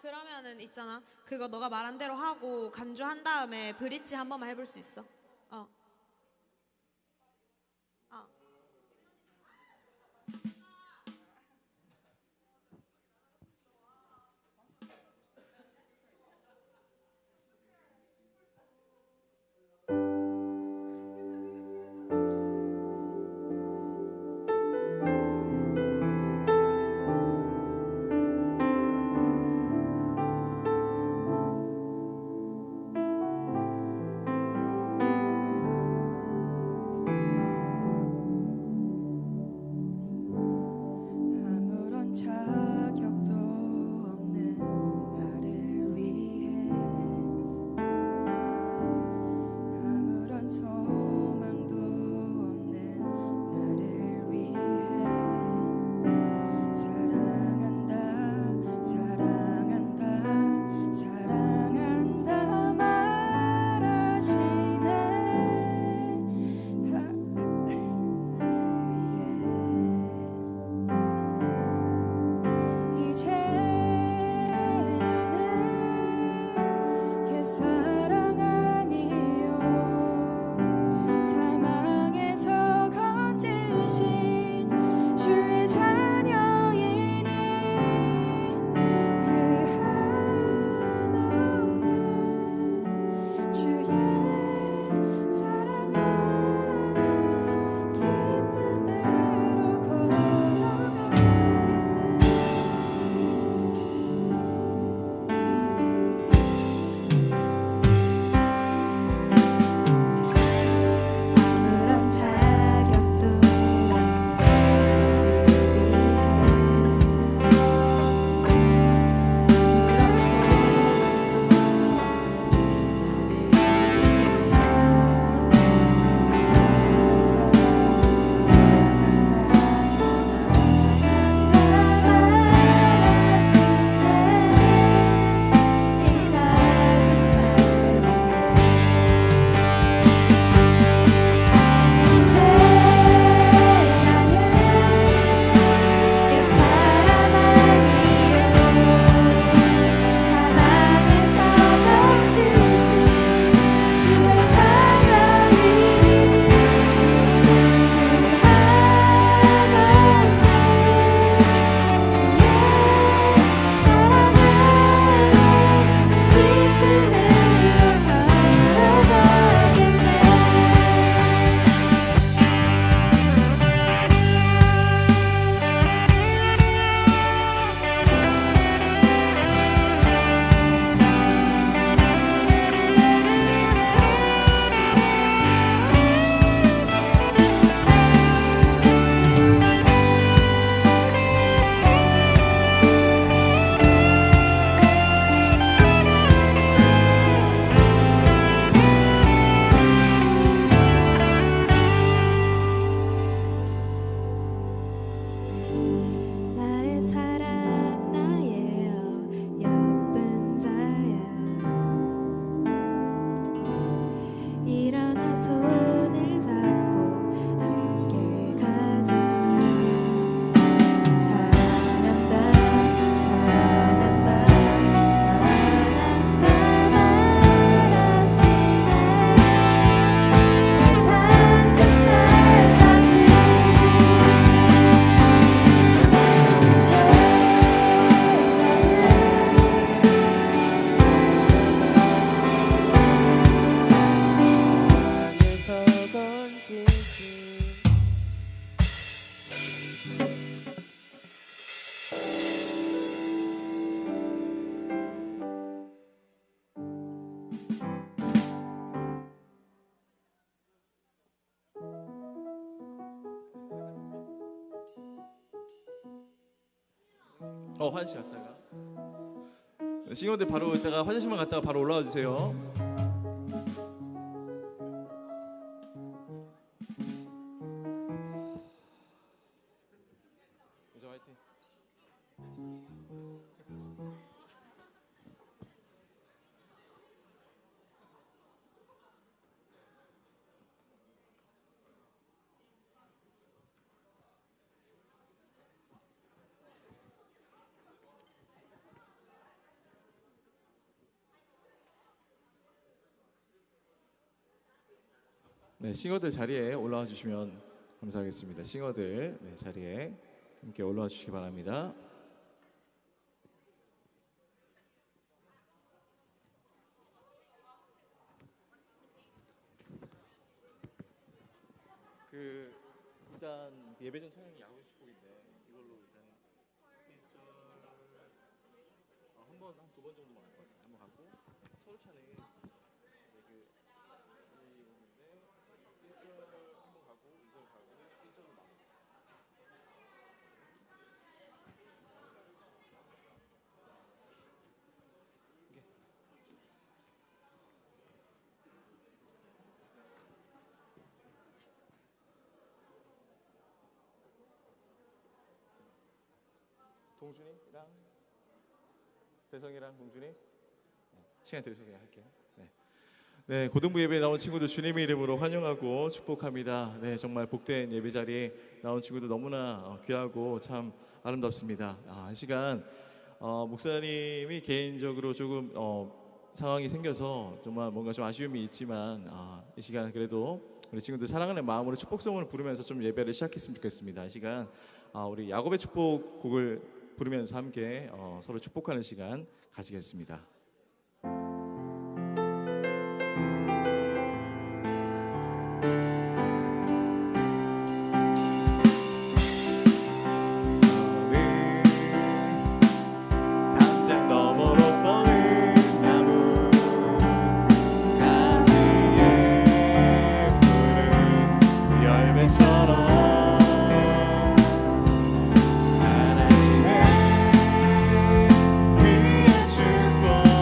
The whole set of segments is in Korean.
그러면은 있잖아. 그거 너가 말한 대로 하고 간주한 다음에 브릿지 한 번만 해볼 수 있어? 어. 어. 아무런 자격도 없는 나를 위해 아무런 소망도 없는 나를 위해 사랑한다 사랑한다 사랑한다 말하시네 이제 나는 옛사랑 아니요 사망에서 건지신 주의 자녀이니 그 한없는 주의 사랑 안에 기쁨으로 걸어가겠네 아무런 자격도 없는 나를 위해 아무런 소망도 없는 나를 위해 사랑한다 말하시네 이 낮은 날 이제 나는 옛사람 아니요 사망에서 건지신 주의 자녀이니 그 한없는 주의 사랑 안에 기쁨으로 걸어가겠네 나의 사랑 나의 어여쁜 자야 일어나 손을 잡고 함께 가자 사랑한다 사랑한다 사랑한다 말하시네 세상 끝날까지 사랑에서 건지신 화장실 갔다가 싱어들 바로 이따가 화장실만 갔다가 바로 올라와 주세요. 그죠, 화이팅. 네, 싱어들 자리에 올라와 주시면 감사하겠습니다. 싱어들 네, 자리에 함께 올라와 주시기 바랍니다. 일단 예배전 찬양이 야구의 축복인데 이걸로 일단 1절 한 두 번 정도만 할 것 같아요. 한번 갖고 서울 찬양이 그 부분인데 1절 한번 가고 2절 가고 1절로 마무리. 동준이랑 대성이랑 동준이 시간 되셔서 그냥 할게요. 네. 네, 고등부 예배에 나온 친구들 주님의 이름으로 환영하고 축복합니다. 네, 정말 복된 예배 자리에 나온 친구들 너무나 귀하고 참 아름답습니다. 이 시간 목사님이 개인적으로 조금 상황이 생겨서 정말 뭔가 좀 아쉬움이 있지만 이 시간 그래도 우리 친구들 사랑하는 마음으로 축복성을 부르면서 좀 예배를 시작했으면 좋겠습니다. 이 시간 우리 야곱의 축복 곡을 부르면서 함께 서로 축복하는 시간 가지겠습니다. 당장 너머로 뻗은 나무 가지에 푸른 열매처럼 하나님의 귀한 축복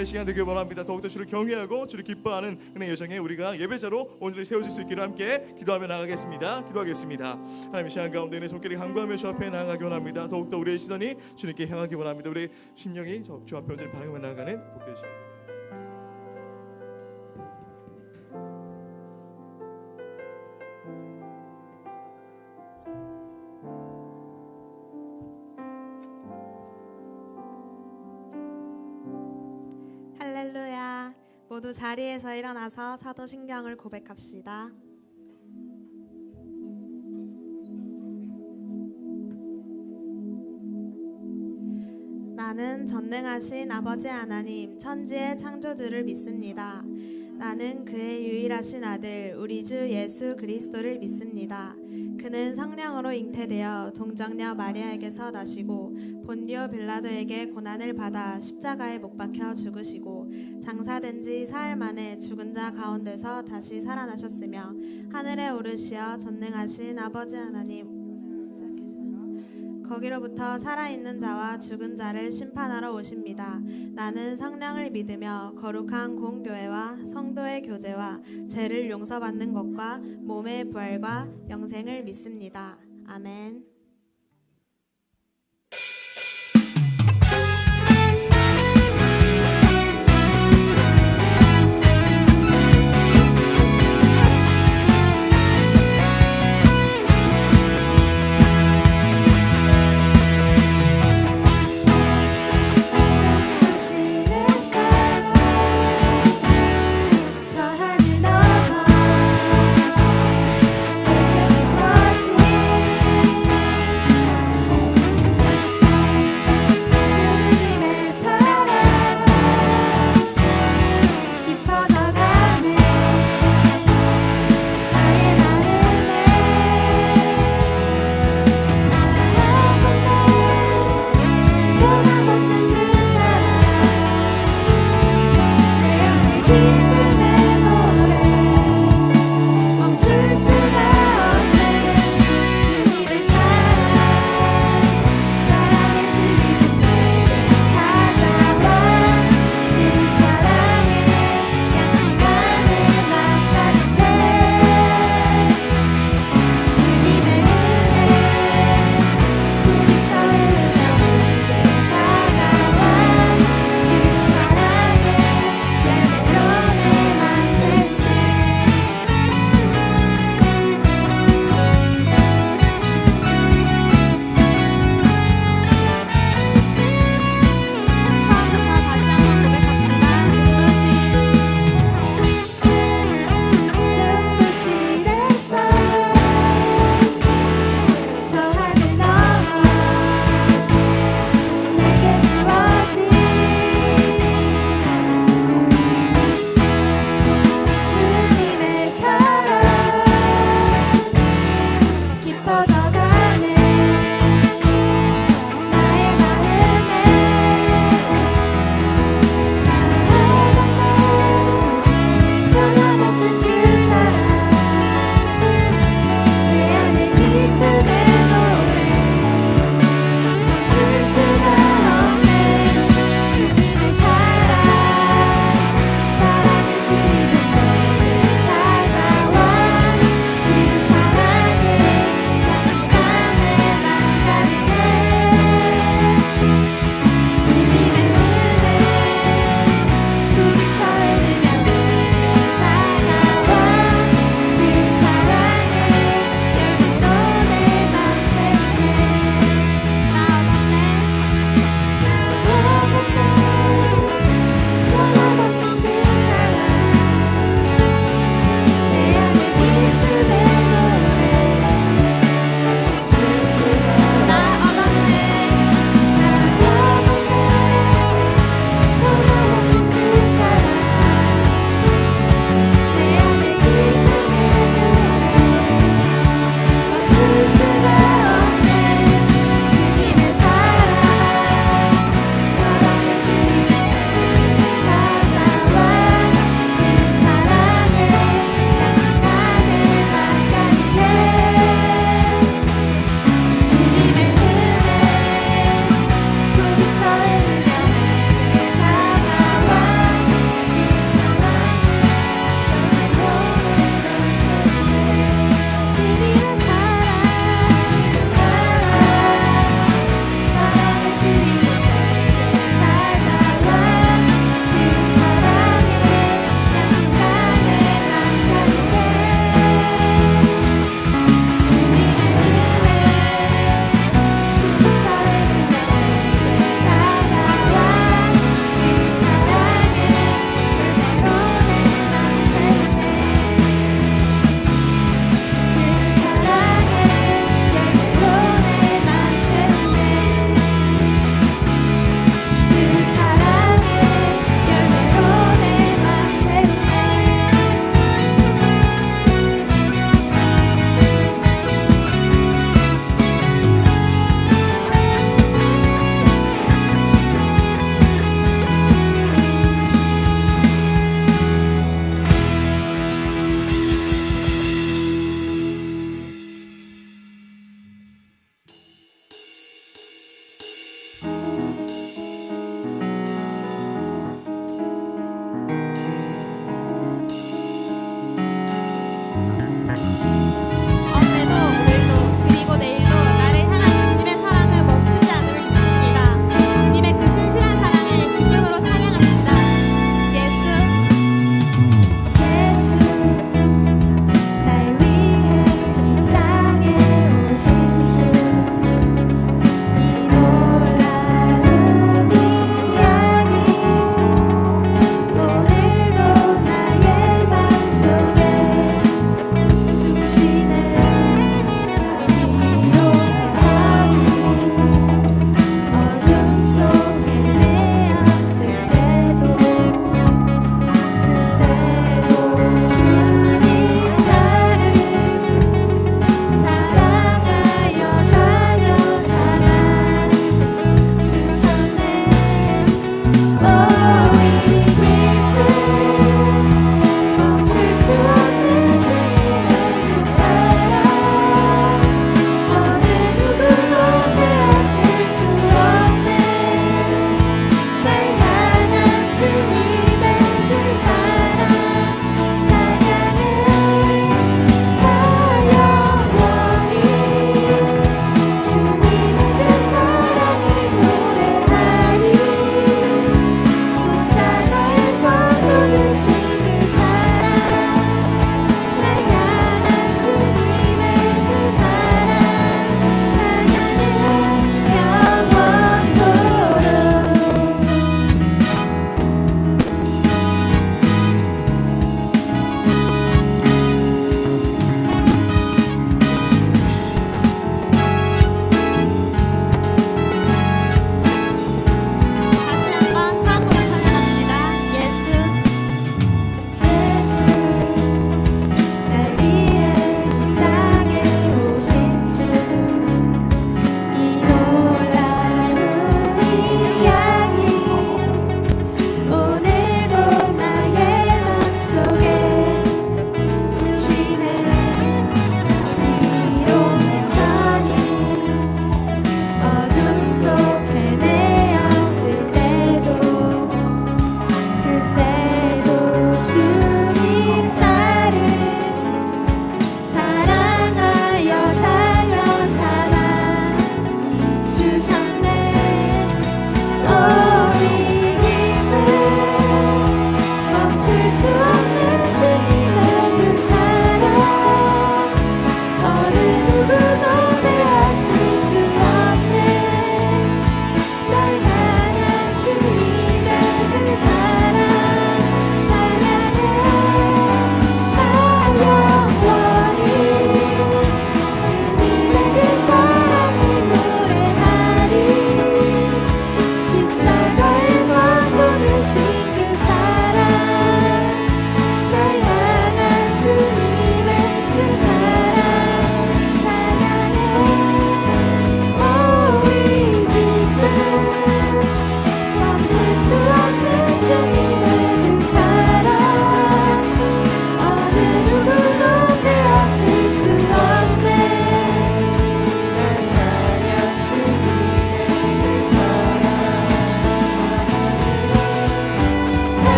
은혜 시간 되길 원합니다. 더욱더 주를 경외하고 주를 기뻐하는 은혜 여정에 우리가 예배자로 오늘을 세워질 수 있기를 함께 기도하며 나가겠습니다. 기도하겠습니다. 하나님의 시간 가운데 은혜 손길이 간구하며 주 앞에 나아가기 원합니다. 더욱더 우리의 시선이 주님께 향하기 원합니다. 우리 심령이 주 앞에 온전히 반응하며 나아가는 복된 시간. 할렐루야. 모두 자리에서 일어나서 사도신경을 고백합시다. 나는 전능하신 아버지 하나님 천지의 창조주를 믿습니다. 나는 그의 유일하신 아들 우리 주 예수 그리스도를 믿습니다. 그는 성령으로 잉태되어 동정녀 마리아에게서 나시고 본디오 빌라도에게 고난을 받아 십자가에 못 박혀 죽으시고 장사된 지 사흘 만에 죽은 자 가운데서 다시 살아나셨으며 하늘에 오르시어 전능하신 아버지 하나님 거기로부터 살아있는 자와 죽은 자를 심판하러 오십니다. 나는 성령을 믿으며 거룩한 공교회와 성도의 교제와 죄를 용서받는 것과 몸의 부활과 영생을 믿습니다. 아멘. 저 하늘 넘어 내게 주어진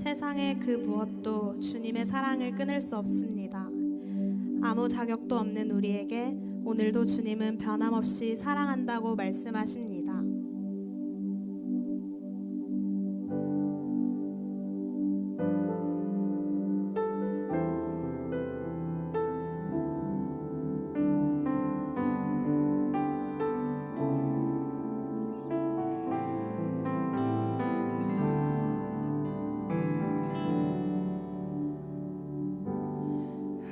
세상의 그 무엇도 주님의 사랑을 끊을 수 없습니다. 아무 자격도 없는 우리에게 오늘도 주님은 변함없이 사랑한다고 말씀하십니다.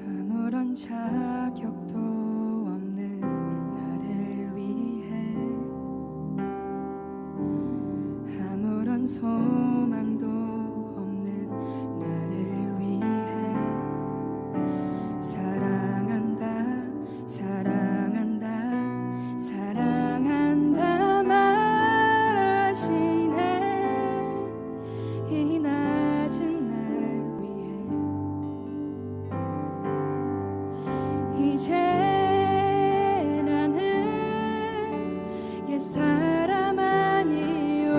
아무런 자격도 없는 나를 위해 아무런 소망도 없는 나를 위해 사랑한다 사랑한다 사랑한다 말하시네. 이 낮은 날 위해 이제 나는 옛사람 아니요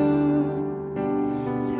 새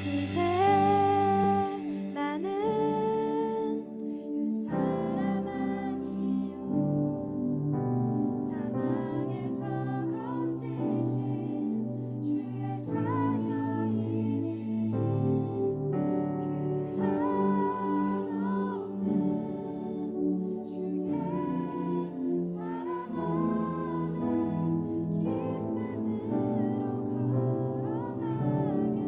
이제 나는 그 사람 아니요 사망에서 건지신 주의 자녀이니 그 한없는 주의 사랑하는 기쁨으로 걸어가겠네.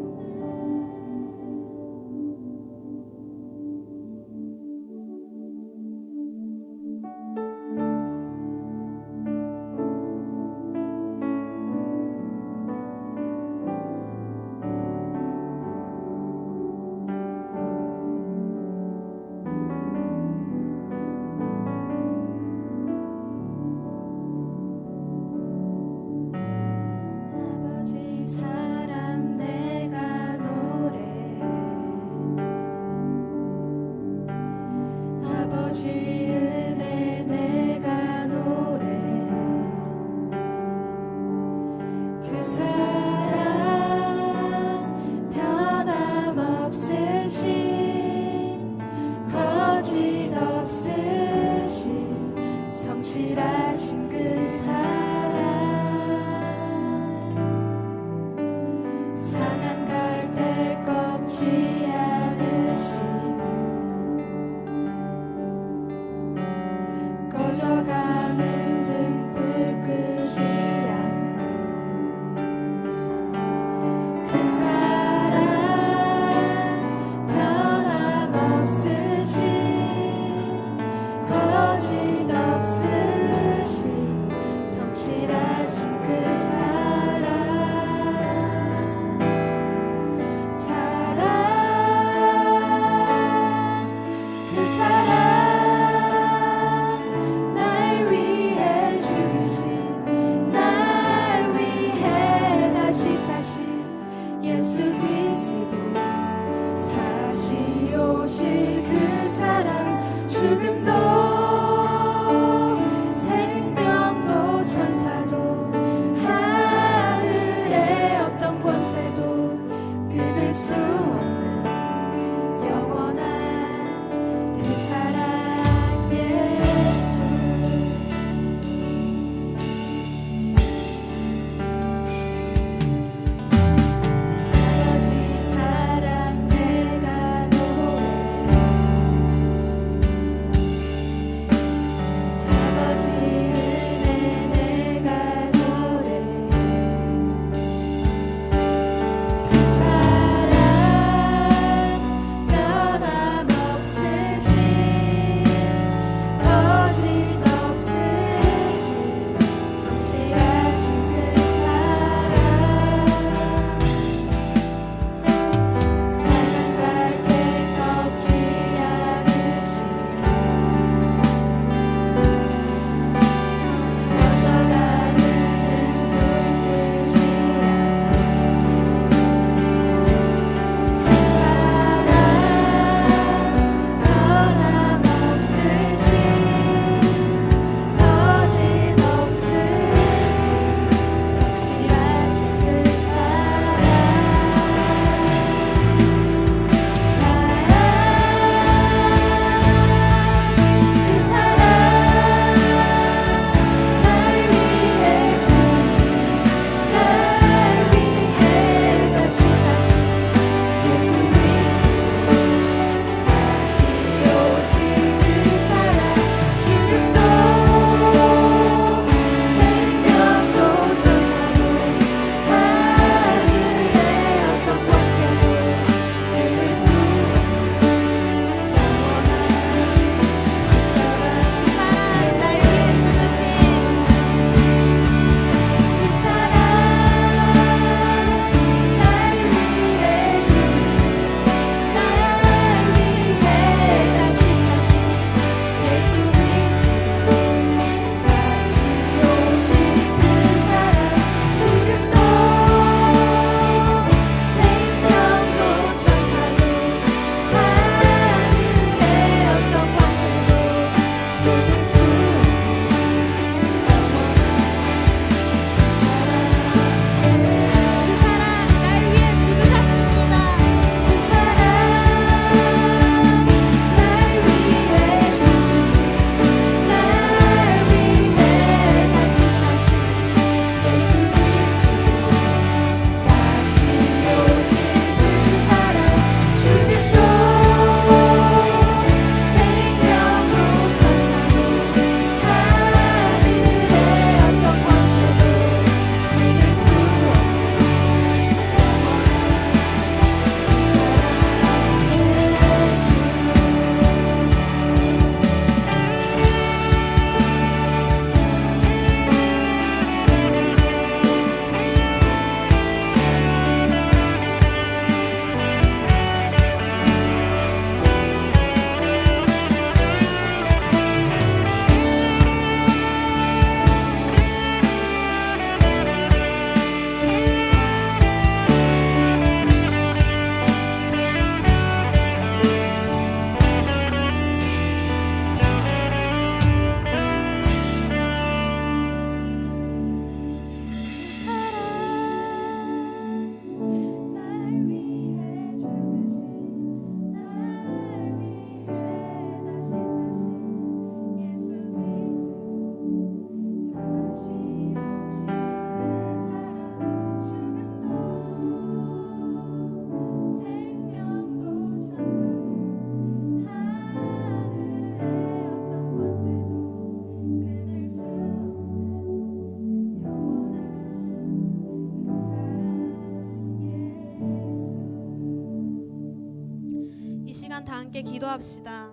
시간 다 함께 기도합시다.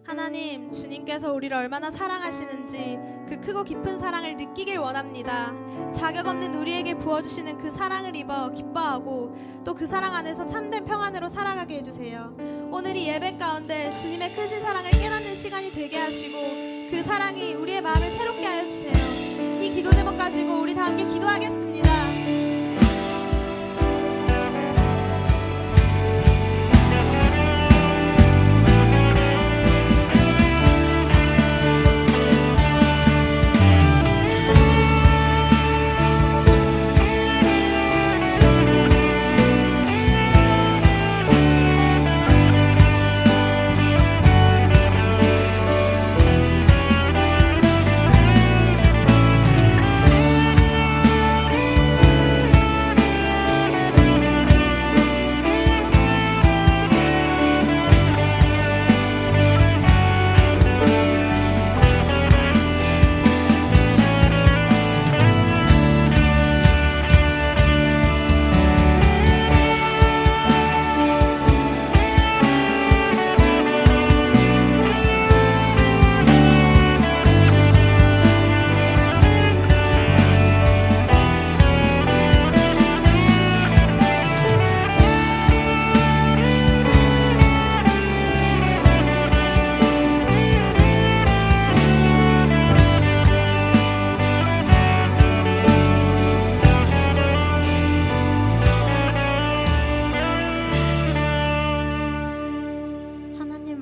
하나님, 주님께서 우리를 얼마나 사랑하시는지 그 크고 깊은 사랑을 느끼길 원합니다. 자격 없는 우리에게 부어주시는 그 사랑을 입어 기뻐하고 또 그 사랑 안에서 참된 평안으로 살아가게 해주세요. 오늘 이 예배 가운데 주님의 크신 사랑을 깨닫는 시간이 되게 하시고 그 사랑이 우리의 마음을 새롭게 하여 주세요. 이 기도 제목 가지고 우리 다 함께 기도하겠습니다.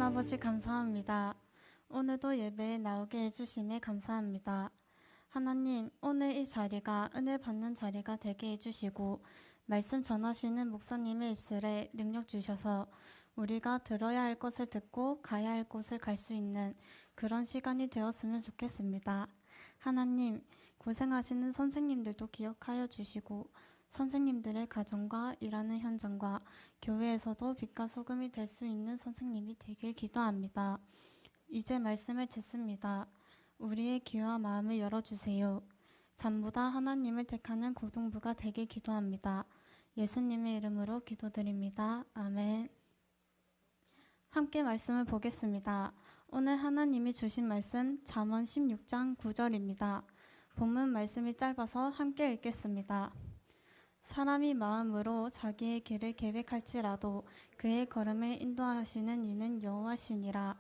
아버지 감사합니다. 오늘도 예배에 나오게 해주심에 감사합니다. 하나님, 오늘 이 자리가 은혜 받는 자리가 되게 해주시고 말씀 전하시는 목사님의 입술에 능력 주셔서 우리가 들어야 할 것을 듣고 가야 할 곳을 갈 수 있는 그런 시간이 되었으면 좋겠습니다. 하나님, 고생하시는 선생님들도 기억하여 주시고 선생님들의 가정과 일하는 현장과 교회에서도 빛과 소금이 될 수 있는 선생님이 되길 기도합니다. 이제 말씀을 듣습니다. 우리의 귀와 마음을 열어주세요. 잠보다 하나님을 택하는 고등부가 되길 기도합니다. 예수님의 이름으로 기도드립니다. 아멘. 함께 말씀을 보겠습니다. 오늘 하나님이 주신 말씀 잠언 16장 9절입니다. 본문 말씀이 짧아서 함께 읽겠습니다. 사람이 마음으로 자기의 길을 계획할지라도 그의 걸음을 인도하시는 이는 여호와시니라.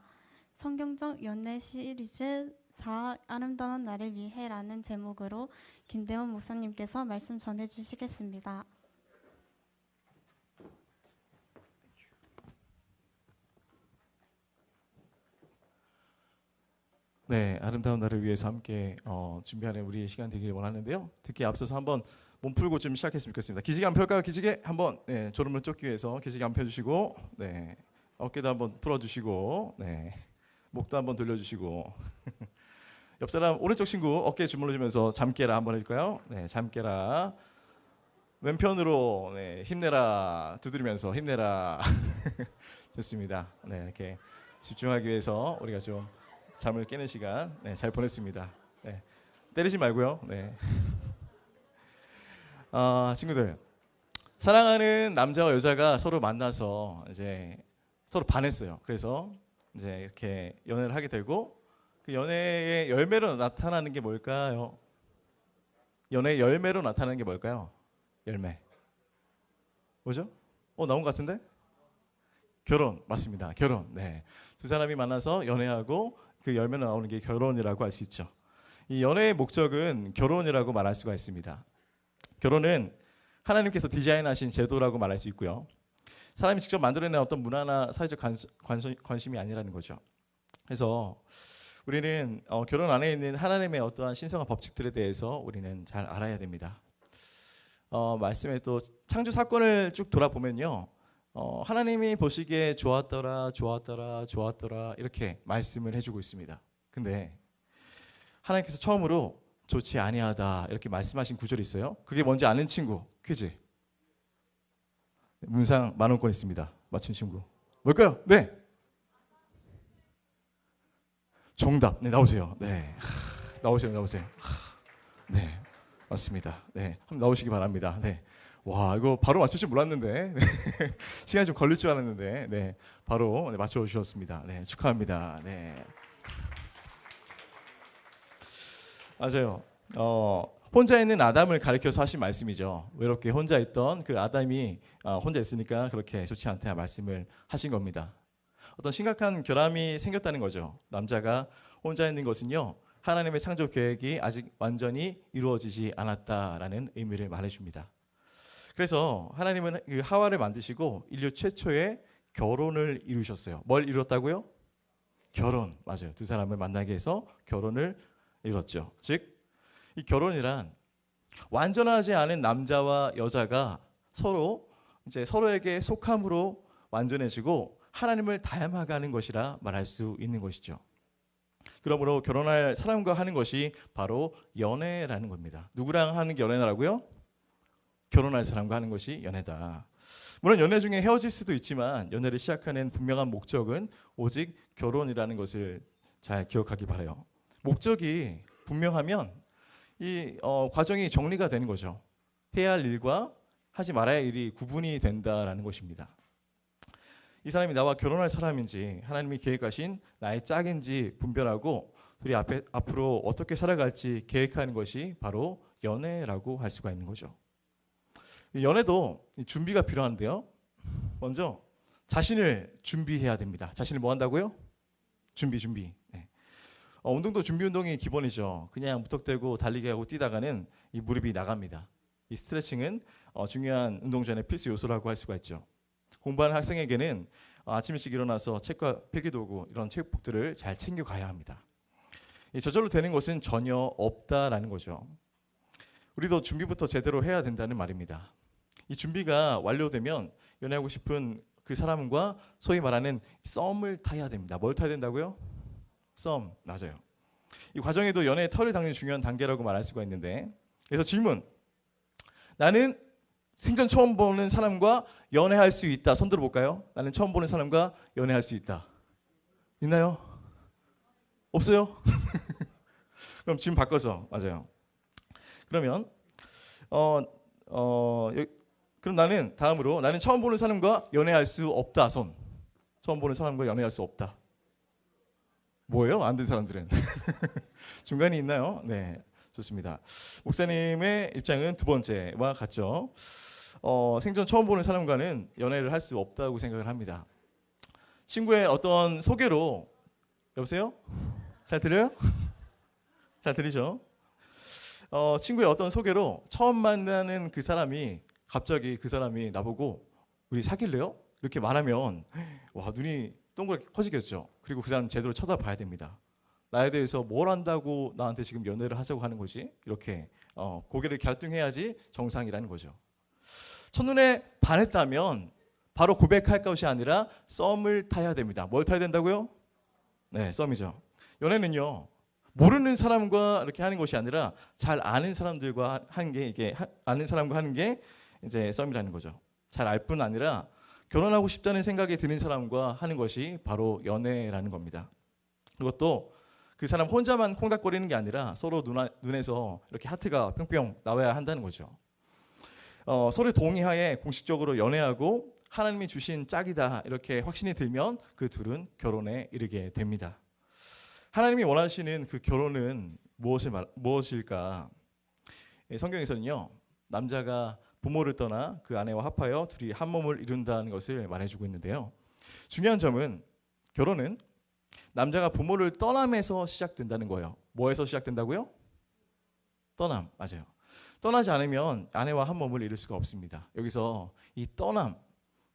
성경적 연애 시리즈 4 아름다운 나를 위해라는 제목으로 김대원 목사님께서 말씀 전해주시겠습니다. 네, 아름다운 날을 위해서 함께 준비하는 우리의 시간 되길 원하는데요. 듣기에 앞서서 한번 몸 풀고 좀 시작했으면 좋겠습니다. 기지개 한번 펼까요? 기지개 한번 졸음을 쫓기 위해서 기지개 한번 펴주시고, 네, 어깨도 한번 풀어주시고, 네, 목도 한번 돌려주시고 옆 사람 오른쪽 친구 어깨에 주물러주면서 잠 깨라 한번 해줄까요? 네, 잠 깨라. 왼편으로 네, 힘내라 두드리면서 힘내라. 좋습니다. 네, 이렇게 집중하기 위해서 우리가 좀 잠을 깨는 시간 잘 보냈습니다. 네, 때리지 말고요. 네. 친구들, 사랑하는 남자와 여자가 서로 만나서 이제 서로 반했어요. 그래서 이제 이렇게 연애를 하게 되고 그 연애의 열매로 나타나는 게 뭘까요? 연애의 열매로 나타나는 게 뭘까요? 열매. 뭐죠? 나온 것 같은데? 결혼. 맞습니다. 결혼. 네. 두 사람이 만나서 연애하고 그 열매로 나오는 게 결혼이라고 할 수 있죠. 이 연애의 목적은 결혼이라고 말할 수가 있습니다. 결혼은 하나님께서 디자인하신 제도라고 말할 수 있고요. 사람이 직접 만들어낸 어떤 문화나 사회적 관심이 아니라는 거죠. 그래서 우리는 결혼 안에 있는 하나님의 어떠한 신성한 법칙들에 대해서 우리는 잘 알아야 됩니다. 말씀에 또 창조 사건을 쭉 돌아보면요, 하나님이 보시기에 좋았더라, 좋았더라, 좋았더라 이렇게 말씀을 해주고 있습니다. 근데 하나님께서 처음으로 좋지 아니하다 이렇게 말씀하신 구절이 있어요. 그게 뭔지 아는 친구 퀴즈. 문상 만원권 있습니다. 맞춘 친구 뭘까요? 네, 정답. 네, 나오세요. 네, 나오세요. 네, 맞습니다. 네, 한번 나오시기 바랍니다. 네, 와, 이거 바로 맞출 줄 몰랐는데 시간이 좀 걸릴 줄 알았는데 네, 바로 맞춰주셨습니다. 네, 축하합니다. 네. 맞아요. 혼자 있는 아담을 가리켜서 하신 말씀이죠. 외롭게 혼자 있던 그 아담이 혼자 있으니까 그렇게 좋지 않다 말씀을 하신 겁니다. 어떤 심각한 결함이 생겼다는 거죠. 남자가 혼자 있는 것은요, 하나님의 창조 계획이 아직 완전히 이루어지지 않았다라는 의미를 말해줍니다. 그래서 하나님은 그 하와를 만드시고 인류 최초의 결혼을 이루셨어요. 뭘 이뤘다고요? 결혼. 맞아요. 두 사람을 만나게 해서 결혼을 이뤘죠. 즉, 이 결혼이란 완전하지 않은 남자와 여자가 서로 이제 서로에게 속함으로 완전해지고 하나님을 닮아가는 것이라 말할 수 있는 것이죠. 그러므로 결혼할 사람과 하는 것이 바로 연애라는 겁니다. 누구랑 하는 게 연애라고요? 결혼할 사람과 하는 것이 연애다. 물론 연애 중에 헤어질 수도 있지만 연애를 시작하는 분명한 목적은 오직 결혼이라는 것을 잘 기억하기 바라요. 목적이 분명하면 이 과정이 정리가 되는 거죠. 해야 할 일과 하지 말아야 할 일이 구분이 된다라는 것입니다. 이 사람이 나와 결혼할 사람인지 하나님이 계획하신 나의 짝인지 분별하고 둘이 앞으로 어떻게 살아갈지 계획하는 것이 바로 연애라고 할 수가 있는 거죠. 연애도 준비가 필요한데요. 먼저 자신을 준비해야 됩니다. 자신을 뭐 한다고요? 준비. 네. 운동도 준비 운동이 기본이죠. 그냥 무턱대고 달리기 하고 뛰다가는 이 무릎이 나갑니다. 이 스트레칭은 중요한 운동 전에 필수 요소라고 할 수가 있죠. 공부하는 학생에게는 아침 일찍 일어나서 책과 필기도구 이런 책복들을 잘 챙겨가야 합니다. 저절로 되는 것은 전혀 없다라는 거죠. 우리도 준비부터 제대로 해야 된다는 말입니다. 이 준비가 완료되면 연애하고 싶은 그 사람과 소위 말하는 썸을 타야 됩니다. 뭘 타야 된다고요? 썸, 맞아요. 이 과정에도 연애의 털을 닦는 중요한 단계라고 말할 수가 있는데, 그래서 질문, 나는 생전 처음 보는 사람과 연애할 수 있다. 손 들어볼까요? 나는 처음 보는 사람과 연애할 수 있다. 있나요? 없어요? 그럼 질문 바꿔서, 맞아요. 그러면 그럼 나는 다음으로 나는 처음 보는 사람과 연애할 수 없다. 손. 처음 보는 사람과 연애할 수 없다. 뭐예요? 안 된 사람들은. 중간이 있나요? 네, 좋습니다. 목사님의 입장은 두 번째와 같죠. 생전 처음 보는 사람과는 연애를 할 수 없다고 생각을 합니다. 친구의 어떤 소개로, 여보세요? 잘 들려요? 잘 들리죠? 친구의 어떤 소개로 처음 만나는 그 사람이 갑자기 그 사람이 나보고 우리 사귈래요? 이렇게 말하면 와, 눈이 동그랗게 커지겠죠. 그리고 그 사람 제대로 쳐다봐야 됩니다. 나에 대해서 뭘 안다고 나한테 지금 연애를 하자고 하는 거지? 이렇게 고개를 갸우뚱해야지 정상이라는 거죠. 첫눈에 반했다면 바로 고백할 것이 아니라 썸을 타야 됩니다. 뭘 타야 된다고요? 네, 썸이죠. 연애는요, 모르는 사람과 이렇게 하는 것이 아니라 잘 아는 사람들과 하는 게 이게 아는 사람과 하는 게 이제 썸이라는 거죠. 잘 알 뿐 아니라 결혼하고 싶다는 생각이 드는 사람과 하는 것이 바로 연애라는 겁니다. 그것도 그 사람 혼자만 콩닥거리는 게 아니라 서로 눈에서 이렇게 하트가 뿅뿅 나와야 한다는 거죠. 서로 동의하에 공식적으로 연애하고 하나님이 주신 짝이다 이렇게 확신이 들면 그 둘은 결혼에 이르게 됩니다. 하나님이 원하시는 그 결혼은 무엇일까? 성경에서는요, 남자가 부모를 떠나 그 아내와 합하여 둘이 한 몸을 이룬다는 것을 말해주고 있는데요. 중요한 점은 결혼은 남자가 부모를 떠남에서 시작된다는 거예요. 뭐에서 시작된다고요? 떠남, 맞아요. 떠나지 않으면 아내와 한 몸을 이룰 수가 없습니다. 여기서 이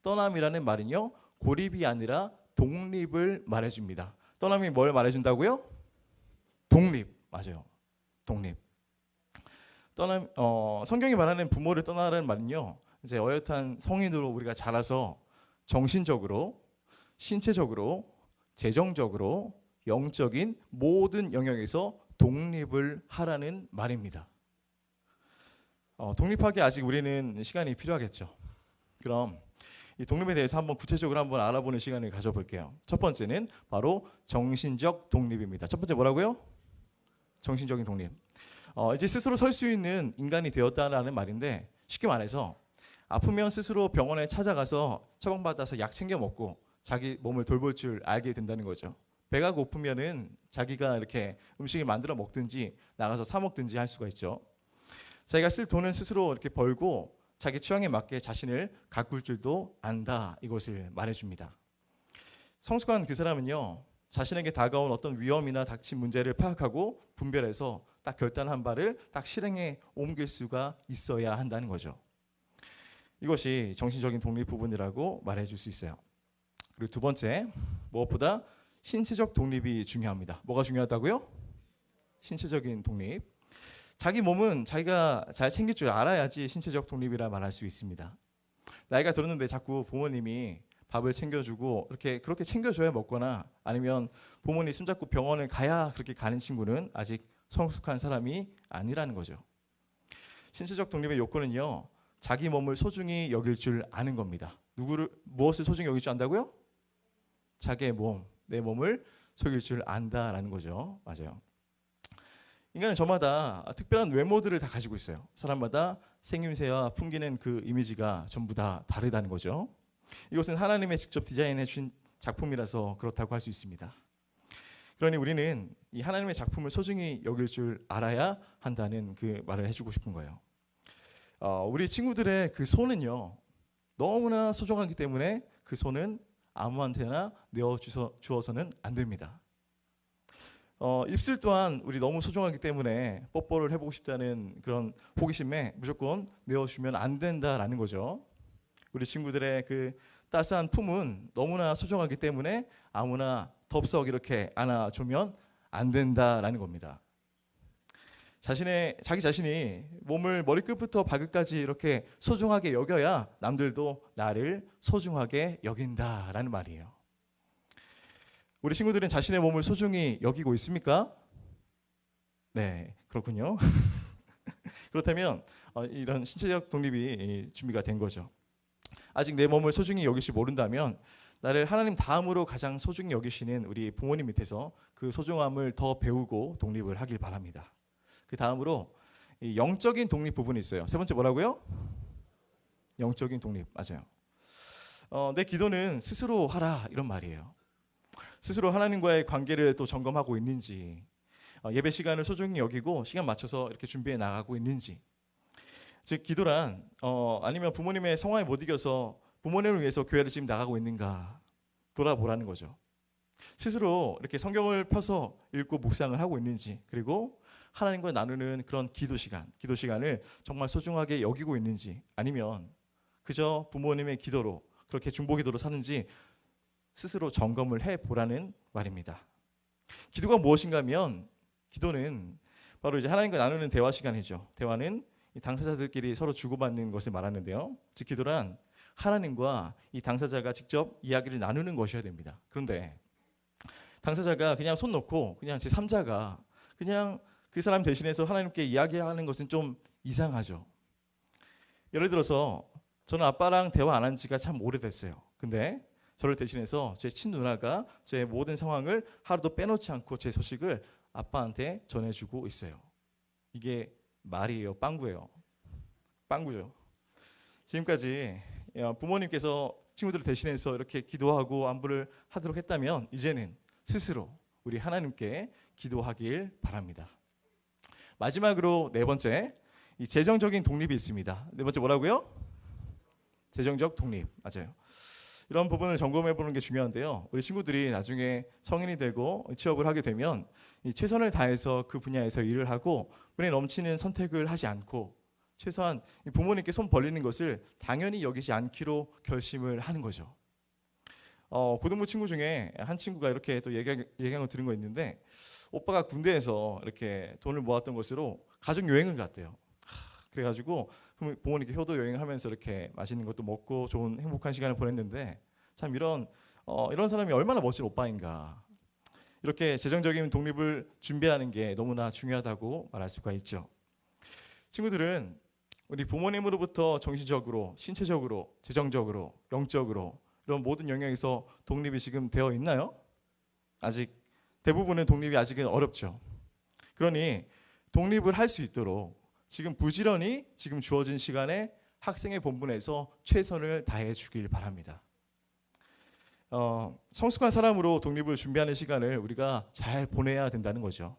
떠남이라는 말은요, 고립이 아니라 독립을 말해줍니다. 떠남이 뭘 말해준다고요? 독립, 맞아요. 독립. 성경이 말하는 부모를 떠나라는 말은요, 이제 어엿한 성인으로 우리가 자라서 정신적으로, 신체적으로, 재정적으로, 영적인 모든 영역에서 독립을 하라는 말입니다. 독립하기 아직 우리는 시간이 필요하겠죠. 그럼 이 독립에 대해서 한번 구체적으로 한번 알아보는 시간을 가져볼게요. 첫 번째는 바로 정신적 독립입니다. 첫 번째 뭐라고요? 정신적인 독립. 이제 스스로 설 수 있는 인간이 되었다는 말인데, 쉽게 말해서 아프면 스스로 병원에 찾아가서 처방받아서 약 챙겨 먹고 자기 몸을 돌볼 줄 알게 된다는 거죠. 배가 고프면은 자기가 이렇게 음식을 만들어 먹든지 나가서 사 먹든지 할 수가 있죠. 자기가 쓸 돈은 스스로 이렇게 벌고 자기 취향에 맞게 자신을 가꿀 줄도 안다, 이것을 말해줍니다. 성숙한 그 사람은요, 자신에게 다가온 어떤 위험이나 닥친 문제를 파악하고 분별해서 딱 결단한 바를 딱 실행에 옮길 수가 있어야 한다는 거죠. 이것이 정신적인 독립 부분이라고 말해줄 수 있어요. 그리고 두 번째, 무엇보다 신체적 독립이 중요합니다. 뭐가 중요하다고요? 신체적인 독립. 자기 몸은 자기가 잘 챙길 줄 알아야지 신체적 독립이라 말할 수 있습니다. 나이가 들었는데 자꾸 부모님이 밥을 챙겨주고 그렇게 챙겨줘야 먹거나 아니면 부모님 손잡고 병원을 가야 그렇게 가는 친구는 아직 성숙한 사람이 아니라는 거죠. 신체적 독립의 요건은요, 자기 몸을 소중히 여길 줄 아는 겁니다. 무엇을 소중히 여길 줄 안다고요? 자기의 몸, 내 몸을 속일 줄 안다라는 거죠. 맞아요. 인간은 저마다 특별한 외모들을 다 가지고 있어요. 사람마다 생김새와 풍기는 그 이미지가 전부 다 다르다는 거죠. 이것은 하나님의 직접 디자인해 주신 작품이라서 그렇다고 할 수 있습니다. 그러니 우리는 이 하나님의 작품을 소중히 여길 줄 알아야 한다는 그 말을 해주고 싶은 거예요. 우리 친구들의 그 손은요, 너무나 소중하기 때문에 그 손은 아무한테나 내어주어서는 안 됩니다. 입술 또한 우리 너무 소중하기 때문에 뽀뽀를 해보고 싶다는 그런 호기심에 무조건 내어주면 안 된다라는 거죠. 우리 친구들의 그 따스한 품은 너무나 소중하기 때문에 아무나 덥석 이렇게 안아주면 안 된다라는 겁니다. 자기 자신이 몸을 머리끝부터 발끝까지 이렇게 소중하게 여겨야 남들도 나를 소중하게 여긴다라는 말이에요. 우리 친구들은 자신의 몸을 소중히 여기고 있습니까? 네, 그렇군요. 그렇다면 이런 신체적 독립이 준비가 된 거죠. 아직 내 몸을 소중히 여기시 모른다면 나를 하나님 다음으로 가장 소중히 여기시는 우리 부모님 밑에서 그 소중함을 더 배우고 독립을 하길 바랍니다. 그 다음으로 이 영적인 독립 부분이 있어요. 세 번째 뭐라고요? 영적인 독립, 맞아요. 내 기도는 스스로 하라, 이런 말이에요. 스스로 하나님과의 관계를 또 점검하고 있는지, 예배 시간을 소중히 여기고 시간 맞춰서 이렇게 준비해 나가고 있는지, 즉 기도란 아니면 부모님의 성화에 못 이겨서 부모님을 위해서 교회를 지금 나가고 있는가 돌아보라는 거죠. 스스로 이렇게 성경을 펴서 읽고 묵상을 하고 있는지, 그리고 하나님과 나누는 그런 기도 시간을 정말 소중하게 여기고 있는지, 아니면 그저 부모님의 기도로 그렇게 중보 기도로 사는지 스스로 점검을 해보라는 말입니다. 기도가 무엇인가 하면 기도는 바로 이제 하나님과 나누는 대화 시간이죠. 대화는 이 당사자들끼리 서로 주고받는 것을 말하는데요. 즉 기도란 하나님과 이 당사자가 직접 이야기를 나누는 것이어야 됩니다. 그런데 당사자가 그냥 손 놓고 그냥 제3자가 그냥 그 사람 대신해서 하나님께 이야기하는 것은 좀 이상하죠. 예를 들어서 저는 아빠랑 대화 안 한 지가 참 오래됐어요. 근데 저를 대신해서 제 친누나가 제 모든 상황을 하루도 빼놓지 않고 제 소식을 아빠한테 전해주고 있어요. 이게 말이에요? 빵구예요? 빵구죠. 지금까지 부모님께서 친구들을 대신해서 이렇게 기도하고 안부를 하도록 했다면 이제는 스스로 우리 하나님께 기도하길 바랍니다. 마지막으로 네 번째, 이 재정적인 독립이 있습니다. 네 번째 뭐라고요? 재정적 독립, 맞아요. 이런 부분을 점검해 보는 게 중요한데요. 우리 친구들이 나중에 성인이 되고 취업을 하게 되면 이 최선을 다해서 그 분야에서 일을 하고 분에 넘치는 선택을 하지 않고 최소한 부모님께 손 벌리는 것을 당연히 여기지 않기로 결심을 하는 거죠. 고등부 친구 중에 한 친구가 이렇게 또 얘기한 거 들은 거 있는데, 오빠가 군대에서 이렇게 돈을 모았던 것으로 가족 여행을 갔대요. 그래가지고 부모님께 효도 여행하면서 이렇게 맛있는 것도 먹고 좋은 행복한 시간을 보냈는데, 참 이런 사람이 얼마나 멋진 오빠인가. 이렇게 재정적인 독립을 준비하는 게 너무나 중요하다고 말할 수가 있죠. 친구들은 우리 부모님으로부터 정신적으로, 신체적으로, 재정적으로, 영적으로 이런 모든 영역에서 독립이 지금 되어 있나요? 아직 대부분의 독립이 아직은 어렵죠. 그러니 독립을 할 수 있도록 지금 부지런히 지금 주어진 시간에 학생의 본분에서 최선을 다해 주길 바랍니다. 성숙한 사람으로 독립을 준비하는 시간을 우리가 잘 보내야 된다는 거죠.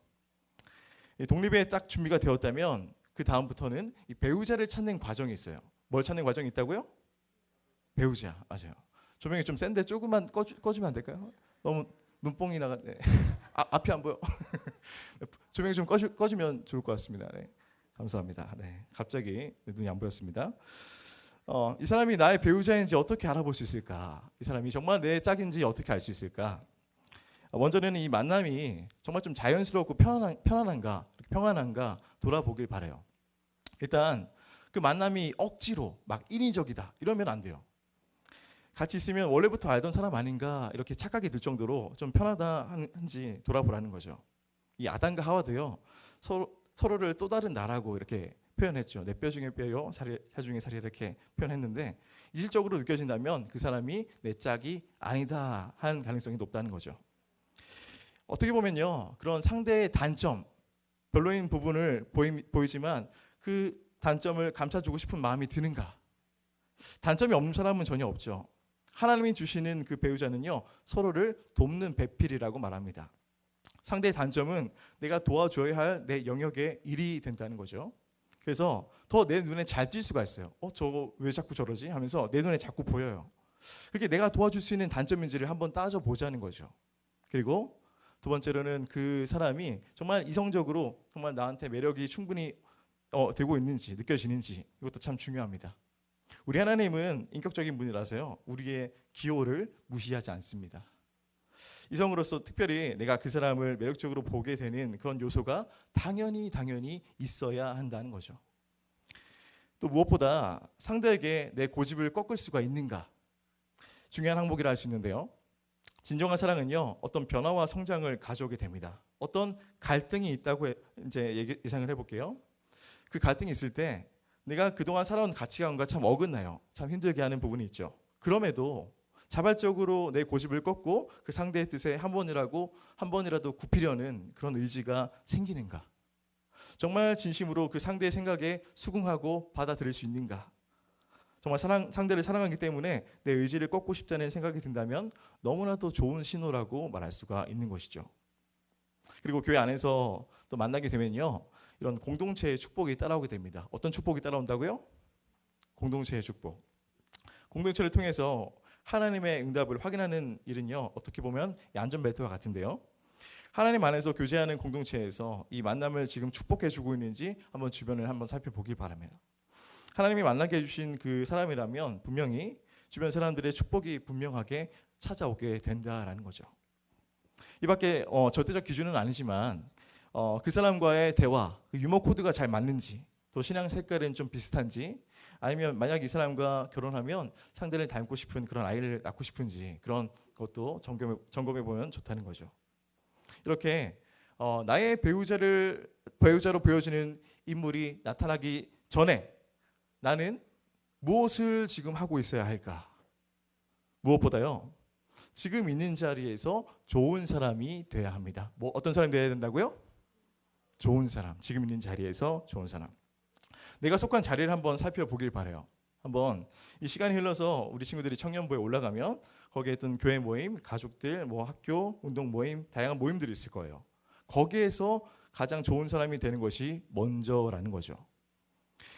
독립에 딱 준비가 되었다면 그 다음부터는 이 배우자를 찾는 과정이 있어요. 뭘 찾는 과정이 있다고요? 배우자. 맞아요. 조명이 좀 센데 조금만 꺼주면 안 될까요? 너무 눈뽕이 나갔네. 앞이 안 보여. 조명이 좀 꺼주면 좋을 것 같습니다. 네. 감사합니다. 네. 갑자기 눈이 안 보였습니다. 이 사람이 나의 배우자인지 어떻게 알아볼 수 있을까? 이 사람이 정말 내 짝인지 어떻게 알 수 있을까? 먼저는 이 만남이 정말 좀 자연스럽고 평안한가 돌아보길 바라요. 일단 그 만남이 억지로 막 인위적이다 이러면 안 돼요. 같이 있으면 원래부터 알던 사람 아닌가 이렇게 착각이 들 정도로 좀 편하다 한지 돌아보라는 거죠. 이 아담과 하와도요 서로를 또 다른 나라고 이렇게 표현했죠. 내 뼈 중에 뼈요, 살 중에 살이 이렇게 표현했는데 이질적으로 느껴진다면 그 사람이 내 짝이 아니다 한 가능성이 높다는 거죠. 어떻게 보면요 그런 상대의 단점, 별로인 부분을 보이지만 그 단점을 감싸주고 싶은 마음이 드는가? 단점이 없는 사람은 전혀 없죠. 하나님이 주시는 그 배우자는요 서로를 돕는 배필이라고 말합니다. 상대의 단점은 내가 도와줘야 할 내 영역의 일이 된다는 거죠. 그래서 더 내 눈에 잘 띌 수가 있어요. 저거 왜 자꾸 저러지? 하면서 내 눈에 자꾸 보여요. 그게 내가 도와줄 수 있는 단점인지를 한번 따져보자는 거죠. 그리고 두 번째로는 그 사람이 정말 이성적으로 정말 나한테 매력이 충분히 되고 있는지 느껴지는지 이것도 참 중요합니다. 우리 하나님은 인격적인 분이라서요 우리의 기호를 무시하지 않습니다. 이성으로서 특별히 내가 그 사람을 매력적으로 보게 되는 그런 요소가 당연히 있어야 한다는 거죠. 또 무엇보다 상대에게 내 고집을 꺾을 수가 있는가 중요한 항목이라 할 수 있는데요. 진정한 사랑은요 어떤 변화와 성장을 가져오게 됩니다. 어떤 갈등이 있다고 이제 예상을 해볼게요. 그 갈등이 있을 때 내가 그동안 살아온 가치관과 참 어긋나요. 참 힘들게 하는 부분이 있죠. 그럼에도 자발적으로 내 고집을 꺾고 그 상대의 뜻에 한 번이라도 굽히려는 그런 의지가 생기는가? 정말 진심으로 그 상대의 생각에 수긍하고 받아들일 수 있는가? 정말 상대를 사랑하기 때문에 내 의지를 꺾고 싶다는 생각이 든다면 너무나도 좋은 신호라고 말할 수가 있는 것이죠. 그리고 교회 안에서 또 만나게 되면요 이런 공동체의 축복이 따라오게 됩니다. 어떤 축복이 따라온다고요? 공동체의 축복. 공동체를 통해서 하나님의 응답을 확인하는 일은요 어떻게 보면 안전벨트와 같은데요. 하나님 안에서 교제하는 공동체에서 이 만남을 지금 축복해주고 있는지 한번 주변을 한번 살펴보길 바랍니다. 하나님이 만나게 해주신 그 사람이라면 분명히 주변 사람들의 축복이 분명하게 찾아오게 된다라는 거죠. 이 밖에 절대적 기준은 아니지만 그 사람과의 대화, 그 유머 코드가 잘 맞는지 또 신앙 색깔은 좀 비슷한지 아니면 만약 이 사람과 결혼하면 상대를 닮고 싶은 그런 아이를 낳고 싶은지 그런 것도 점검해 보면 좋다는 거죠. 이렇게 나의 배우자로 보여지는 인물이 나타나기 전에 나는 무엇을 지금 하고 있어야 할까? 무엇보다요 지금 있는 자리에서 좋은 사람이 돼야 합니다. 어떤 사람이 돼야 된다고요? 좋은 사람, 지금 있는 자리에서 좋은 사람. 내가 속한 자리를 한번 살펴보길 바라요. 한번 이 시간이 흘러서 우리 친구들이 청년부에 올라가면 거기에 있던 교회 모임, 가족들, 학교, 운동 모임, 다양한 모임들이 있을 거예요. 거기에서 가장 좋은 사람이 되는 것이 먼저라는 거죠.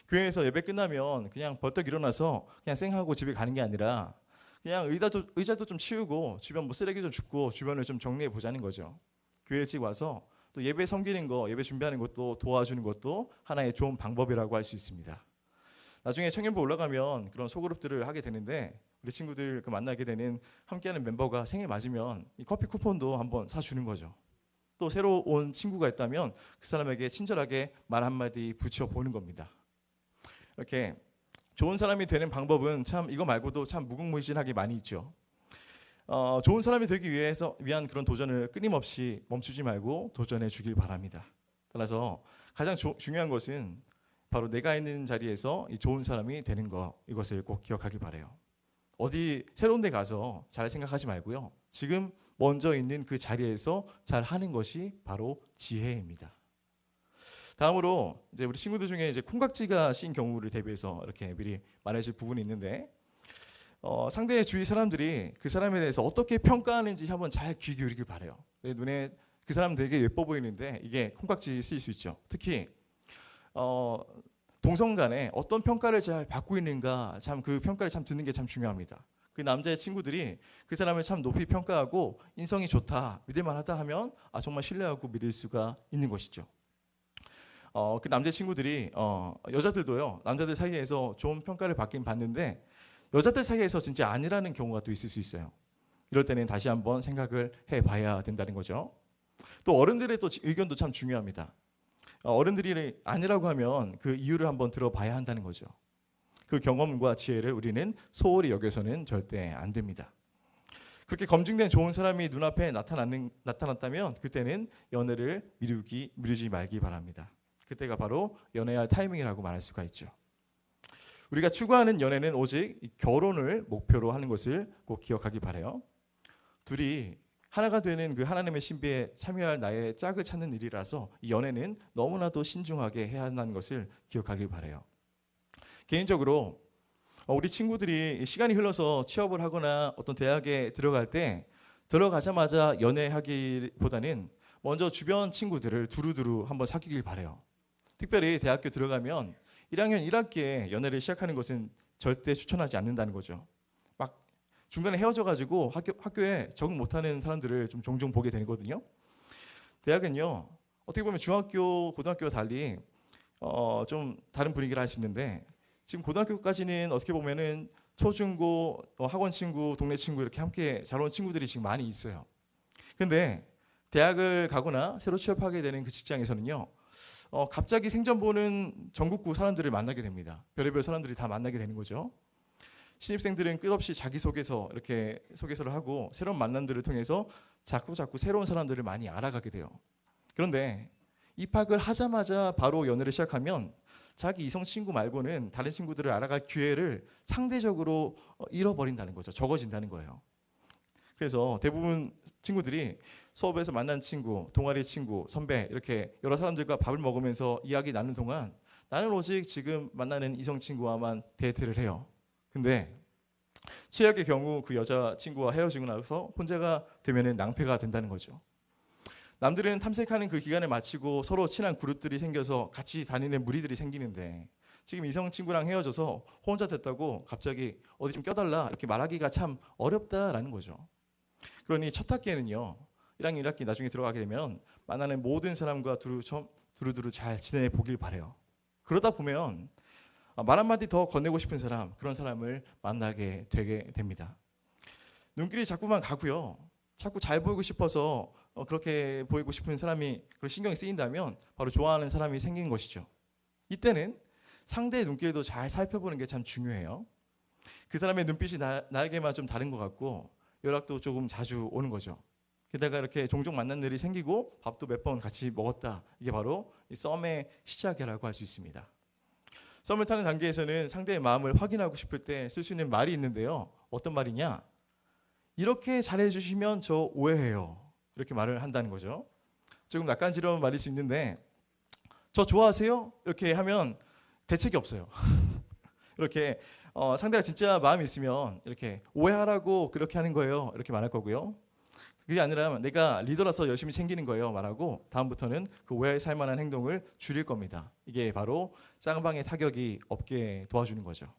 교회에서 예배 끝나면 그냥 벌떡 일어나서 그냥 쌩하고 집에 가는 게 아니라 그냥 의자도 좀 치우고 주변 쓰레기 좀 줍고 주변을 좀 정리해 보자는 거죠. 교회 일찍 와서 또 예배 섬기는 거, 예배 준비하는 것도 도와주는 것도 하나의 좋은 방법이라고 할 수 있습니다. 나중에 청년부 올라가면 그런 소그룹들을 하게 되는데 우리 친구들 만나게 되는 함께하는 멤버가 생일 맞으면 이 커피 쿠폰도 한번 사주는 거죠. 또 새로 온 친구가 있다면 그 사람에게 친절하게 말 한마디 붙여보는 겁니다. 이렇게 좋은 사람이 되는 방법은 참 이거 말고도 참 무궁무진하게 많이 있죠. 좋은 사람이 되기 위한 그런 도전을 끊임없이 멈추지 말고 도전해 주길 바랍니다. 따라서 가장 중요한 것은 바로 내가 있는 자리에서 이 좋은 사람이 되는 것, 이것을 꼭 기억하길 바라요. 어디 새로운 데 가서 잘 생각하지 말고요. 지금 먼저 있는 그 자리에서 잘 하는 것이 바로 지혜입니다. 다음으로 이제 우리 친구들 중에 이제 콩깍지가 씌인 경우를 대비해서 이렇게 미리 말해줄 부분이 있는데 상대의 주위 사람들이 그 사람에 대해서 어떻게 평가하는지 한번 잘 귀 기울이길 바래요. 내 눈에 그 사람 되게 예뻐 보이는데 이게 콩깍지 쓰일 수 있죠. 특히 동성 간에 어떤 평가를 잘 받고 있는가 참 그 평가를 참 듣는 게 참 중요합니다. 그 남자의 친구들이 그 사람을 참 높이 평가하고 인성이 좋다, 믿을만하다 하면 정말 신뢰하고 믿을 수가 있는 것이죠. 그 남자 친구들이 여자들도요, 남자들 사이에서 좋은 평가를 받긴 받는데 여자들 사이에서 진짜 아니라는 경우가 또 있을 수 있어요. 이럴 때는 다시 한번 생각을 해봐야 된다는 거죠. 또 어른들의 또 의견도 참 중요합니다. 어른들이 아니라고 하면 그 이유를 한번 들어봐야 한다는 거죠. 그 경험과 지혜를 우리는 소홀히 여겨서는 절대 안 됩니다. 그렇게 검증된 좋은 사람이 눈앞에 나타났다면 그때는 연애를 미루지 말기 바랍니다. 그때가 바로 연애할 타이밍이라고 말할 수가 있죠. 우리가 추구하는 연애는 오직 결혼을 목표로 하는 것을 꼭 기억하기 바라요. 둘이 하나가 되는 그 하나님의 신비에 참여할 나의 짝을 찾는 일이라서 이 연애는 너무나도 신중하게 해야 한다는 것을 기억하길 바라요. 개인적으로 우리 친구들이 시간이 흘러서 취업을 하거나 어떤 대학에 들어갈 때 들어가자마자 연애하기보다는 먼저 주변 친구들을 두루두루 한번 사귀길 바라요. 특별히 대학교 들어가면 1학년 1학기에 연애를 시작하는 것은 절대 추천하지 않는다는 거죠. 막 중간에 헤어져가지고 학교에 적응 못하는 사람들을 좀 종종 보게 되거든요. 대학은요, 어떻게 보면 중학교, 고등학교와 달리 좀 다른 분위기를 할 수 있는데 지금 고등학교까지는 어떻게 보면은 초중고, 학원 친구, 동네 친구 이렇게 함께 잘 온 친구들이 지금 많이 있어요. 근데 대학을 가거나 새로 취업하게 되는 그 직장에서는요, 갑자기 생전 보는 전국구 사람들을 만나게 됩니다. 별의별 사람들이 다 만나게 되는 거죠. 신입생들은 끝없이 자기소개서 이렇게 소개서를 하고 새로운 만남들을 통해서 자꾸 새로운 사람들을 많이 알아가게 돼요. 그런데 입학을 하자마자 바로 연애를 시작하면 자기 이성 친구 말고는 다른 친구들을 알아갈 기회를 상대적으로 잃어버린다는 거죠. 적어진다는 거예요. 그래서 대부분 친구들이 수업에서 만난 친구, 동아리 친구, 선배 이렇게 여러 사람들과 밥을 먹으면서 이야기 나누는 동안 나는 오직 지금 만나는 이성 친구와만 데이트를 해요. 근데 최악의 경우 그 여자친구와 헤어지고 나서 혼자가 되면 낭패가 된다는 거죠. 남들은 탐색하는 그 기간을 마치고 서로 친한 그룹들이 생겨서 같이 다니는 무리들이 생기는데 지금 이성 친구랑 헤어져서 혼자 됐다고 갑자기 어디 좀 껴달라 이렇게 말하기가 참 어렵다라는 거죠. 그러니 첫 학기에는요, 1학년 1학기 나중에 들어가게 되면 만나는 모든 사람과 두루두루 잘 지내보길 바래요. 그러다 보면 말 한마디 더 건네고 싶은 사람, 그런 사람을 만나게 되게 됩니다. 눈길이 자꾸만 가고요. 자꾸 잘 보이고 싶어서 그렇게 보이고 싶은 사람이 그런 신경이 쓰인다면 바로 좋아하는 사람이 생긴 것이죠. 이때는 상대의 눈길도 잘 살펴보는 게 참 중요해요. 그 사람의 눈빛이 나에게만 좀 다른 것 같고 연락도 조금 자주 오는 거죠. 게다가 이렇게 종종 만난 일이 생기고 밥도 몇 번 같이 먹었다. 이게 바로 이 썸의 시작이라고 할 수 있습니다. 썸을 타는 단계에서는 상대의 마음을 확인하고 싶을 때 쓸 수 있는 말이 있는데요. 어떤 말이냐? 이렇게 잘해주시면 저 오해해요. 이렇게 말을 한다는 거죠. 조금 낯간지러운 말일 수 있는데 저 좋아하세요? 이렇게 하면 대책이 없어요. 이렇게 상대가 진짜 마음이 있으면 이렇게 오해하라고 그렇게 하는 거예요. 이렇게 말할 거고요. 그게 아니라 내가 리더라서 열심히 챙기는 거예요. 말하고 다음부터는 그 오해에 살 만한 행동을 줄일 겁니다. 이게 바로 쌍방의 타격이 없게 도와주는 거죠.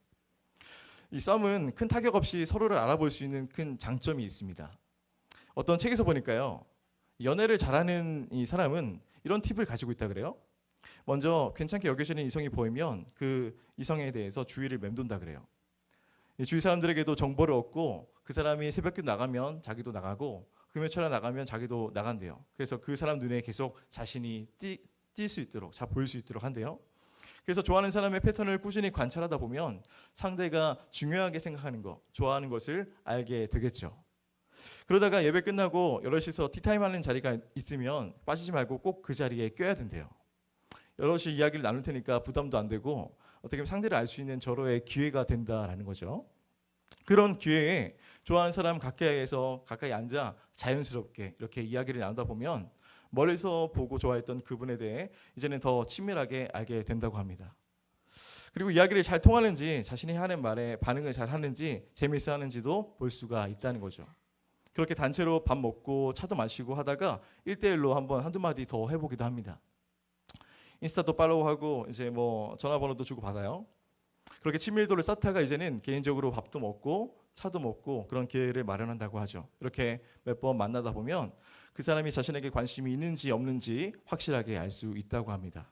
이 썸은 큰 타격 없이 서로를 알아볼 수 있는 큰 장점이 있습니다. 어떤 책에서 보니까요, 연애를 잘하는 이 사람은 이런 팁을 가지고 있다 그래요. 먼저 괜찮게 여겨지는 이성이 보이면 그 이성에 대해서 주의를 맴돈다 그래요. 주위 사람들에게도 정보를 얻고 그 사람이 새벽에 나가면 자기도 나가고 금요철에 나가면 자기도 나간대요. 그래서 그 사람 눈에 계속 자신이 띌 수 있도록, 잘 보일 수 있도록 한대요. 그래서 좋아하는 사람의 패턴을 꾸준히 관찰하다 보면 상대가 중요하게 생각하는 것, 좋아하는 것을 알게 되겠죠. 그러다가 예배 끝나고 여럿이서 티타임 하는 자리가 있으면 빠지지 말고 꼭 그 자리에 껴야 된대요. 여럿이 이야기를 나눌 테니까 부담도 안 되고 어떻게 보면 상대를 알 수 있는 절호의 기회가 된다라는 거죠. 그런 기회에 좋아하는 사람 가까이 앉아 자연스럽게 이렇게 이야기를 나누다 보면 멀리서 보고 좋아했던 그분에 대해 이제는 더 친밀하게 알게 된다고 합니다. 그리고 이야기를 잘 통하는지, 자신이 하는 말에 반응을 잘 하는지, 재미있어 하는지도 볼 수가 있다는 거죠. 그렇게 단체로 밥 먹고 차도 마시고 하다가 1대1로 한번 한두 마디 더 해보기도 합니다. 인스타도 팔로우하고 이제 뭐 전화번호도 주고 받아요. 그렇게 친밀도를 쌓다가 이제는 개인적으로 밥도 먹고 차도 먹고 그런 기회를 마련한다고 하죠. 이렇게 몇 번 만나다 보면 그 사람이 자신에게 관심이 있는지 없는지 확실하게 알 수 있다고 합니다.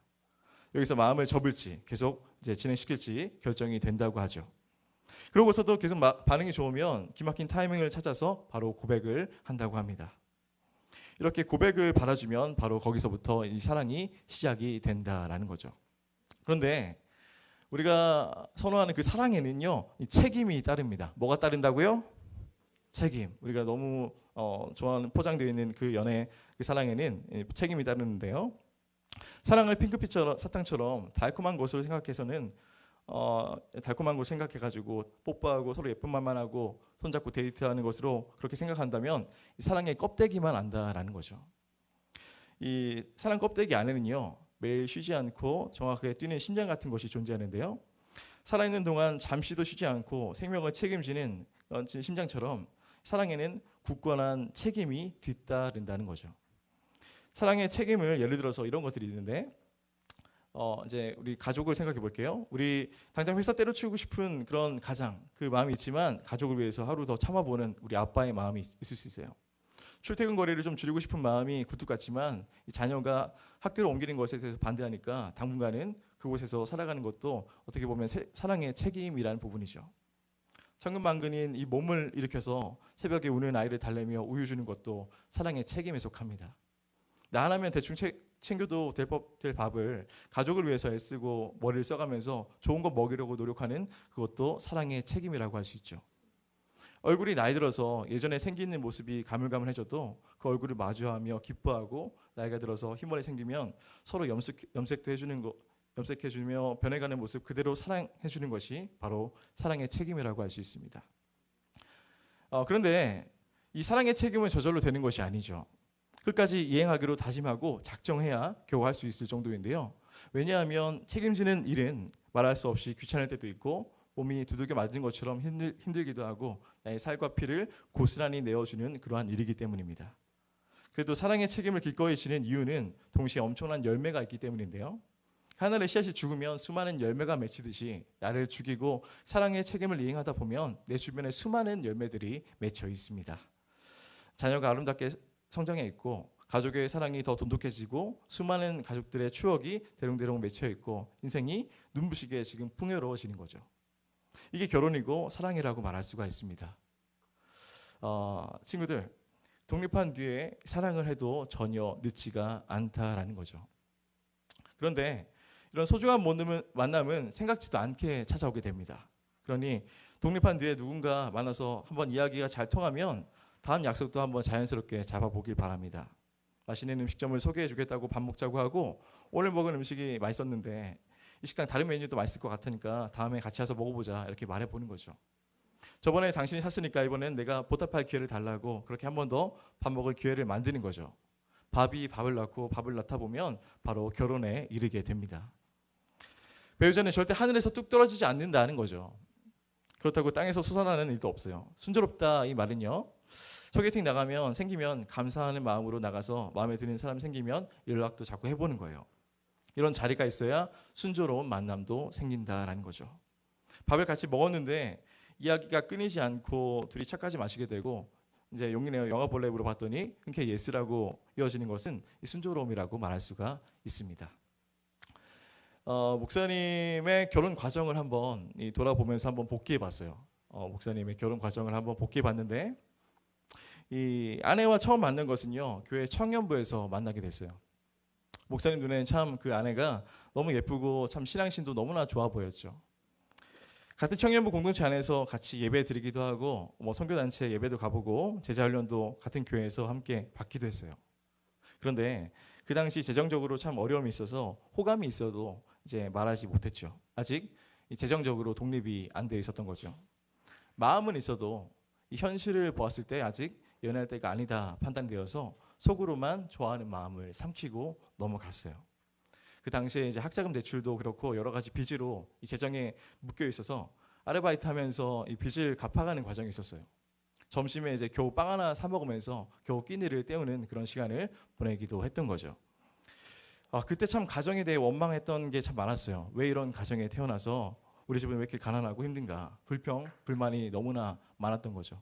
여기서 마음을 접을지 계속 이제 진행시킬지 결정이 된다고 하죠. 그러고서도 계속 반응이 좋으면 기막힌 타이밍을 찾아서 바로 고백을 한다고 합니다. 이렇게 고백을 받아주면 바로 거기서부터 이 사랑이 시작이 된다라는 거죠. 그런데 우리가 선호하는 그 사랑에는요, 이 책임이 따릅니다. 뭐가 따른다고요? 책임. 우리가 너무 좋아하는 포장되어 있는 그 연애, 그 사랑에는 책임이 따르는데요. 사랑을 핑크빛처럼 사탕처럼 달콤한 것으로 생각해서는 달콤한 걸 생각해가지고 뽀뽀하고 서로 예쁜 말만 하고 손잡고 데이트하는 것으로 그렇게 생각한다면 이 사랑의 껍데기만 안다라는 거죠. 이 사랑 껍데기 안에는요, 매일 쉬지 않고 정확하게 뛰는 심장 같은 것이 존재하는데요. 살아있는 동안 잠시도 쉬지 않고 생명을 책임지는 심장처럼 사랑에는 굳건한 책임이 뒤따른다는 거죠. 사랑의 책임을 예를 들어서 이런 것들이 있는데, 이제 우리 가족을 생각해 볼게요. 우리 당장 회사 때려치우고 싶은 그런 가장 그 마음이 있지만 가족을 위해서 하루 더 참아보는 우리 아빠의 마음이 있을 수 있어요. 출퇴근 거리를 좀 줄이고 싶은 마음이 굴뚝 같지만 이 자녀가 학교를 옮기는 것에 대해서 반대하니까 당분간은 그곳에서 살아가는 것도 어떻게 보면 사랑의 책임이라는 부분이죠. 천근만근인 이 몸을 일으켜서 새벽에 우는 아이를 달래며 우유 주는 것도 사랑의 책임에 속합니다. 나 하나면 대충 챙겨도 될 밥을 가족을 위해서 애쓰고 머리를 써가면서 좋은 거 먹이려고 노력하는 그것도 사랑의 책임이라고 할 수 있죠. 얼굴이 나이 들어서 예전에 생기는 모습이 가물가물해져도 그 얼굴을 마주하며 기뻐하고 나이가 들어서 흰머리 생기면 서로 염색도 해주는 거, 염색해주며 변해가는 모습 그대로 사랑해주는 것이 바로 사랑의 책임이라고 할 수 있습니다. 그런데 이 사랑의 책임은 저절로 되는 것이 아니죠. 끝까지 이행하기로 다짐하고 작정해야 겨우 할 수 있을 정도인데요. 왜냐하면 책임지는 일은 말할 수 없이 귀찮을 때도 있고 몸이 두들겨 맞은 것처럼 힘들기도 하고 나의 살과 피를 고스란히 내어주는 그러한 일이기 때문입니다. 그래도 사랑의 책임을 기꺼이 지는 이유는 동시에 엄청난 열매가 있기 때문인데요. 하늘의 씨앗이 죽으면 수많은 열매가 맺히듯이 나를 죽이고 사랑의 책임을 이행하다 보면 내 주변에 수많은 열매들이 맺혀 있습니다. 자녀가 아름답게 성장해 있고 가족의 사랑이 더 돈독해지고 수많은 가족들의 추억이 대롱대롱 맺혀 있고 인생이 눈부시게 지금 풍요로워지는 거죠. 이게 결혼이고 사랑이라고 말할 수가 있습니다. 친구들, 독립한 뒤에 사랑을 해도 전혀 늦지가 않다라는 거죠. 그런데 이런 소중한 만남은 생각지도 않게 찾아오게 됩니다. 그러니 독립한 뒤에 누군가 만나서 한번 이야기가 잘 통하면 다음 약속도 한번 자연스럽게 잡아보길 바랍니다. 맛있는 음식점을 소개해 주겠다고 밥 먹자고 하고 오늘 먹은 음식이 맛있었는데 이 식당 다른 메뉴도 맛있을 것 같으니까 다음에 같이 와서 먹어보자 이렇게 말해보는 거죠. 저번에 당신이 샀으니까 이번엔 내가 보답할 기회를 달라고 그렇게 한 번 더 밥 먹을 기회를 만드는 거죠. 밥이 밥을 낳고 밥을 낳다 보면 바로 결혼에 이르게 됩니다. 배우자는 절대 하늘에서 뚝 떨어지지 않는다는 거죠. 그렇다고 땅에서 솟아나는 일도 없어요. 순조롭다 이 말은요. 소개팅 나가면 생기면 감사하는 마음으로 나가서 마음에 드는 사람 생기면 연락도 자꾸 해보는 거예요. 이런 자리가 있어야 순조로운 만남도 생긴다라는 거죠. 밥을 같이 먹었는데 이야기가 끊이지 않고 둘이 차까지 마시게 되고 이제 용기내어 영화 볼래 물어봤더니 흔쾌히 예스라고 이어지는 것은 이 순조로움이라고 말할 수가 있습니다. 목사님의 결혼 과정을 한번 돌아보면서 한번 복기해봤어요. 목사님의 결혼 과정을 한번 복기해봤는데 이 아내와 처음 만난 것은요 교회 청년부에서 만나게 됐어요. 목사님 눈에는 참 그 아내가 너무 예쁘고 참 신앙심도 너무나 좋아 보였죠. 같은 청년부 공동체 안에서 같이 예배 드리기도 하고 뭐 선교단체 예배도 가보고 제자훈련도 같은 교회에서 함께 받기도 했어요. 그런데 그 당시 재정적으로 참 어려움이 있어서 호감이 있어도 이제 말하지 못했죠. 아직 재정적으로 독립이 안 돼 있었던 거죠. 마음은 있어도 이 현실을 보았을 때 아직 연애할 때가 아니다 판단되어서 속으로만 좋아하는 마음을 삼키고 넘어갔어요. 그 당시에 이제 학자금 대출도 그렇고 여러 가지 빚으로 이 재정에 묶여 있어서 아르바이트 하면서 이 빚을 갚아가는 과정이 있었어요. 점심에 이제 겨우 빵 하나 사 먹으면서 겨우 끼니를 때우는 그런 시간을 보내기도 했던 거죠. 그때 참 가정에 대해 원망했던 게 참 많았어요. 왜 이런 가정에 태어나서 우리 집은 왜 이렇게 가난하고 힘든가, 불평, 불만이 너무나 많았던 거죠.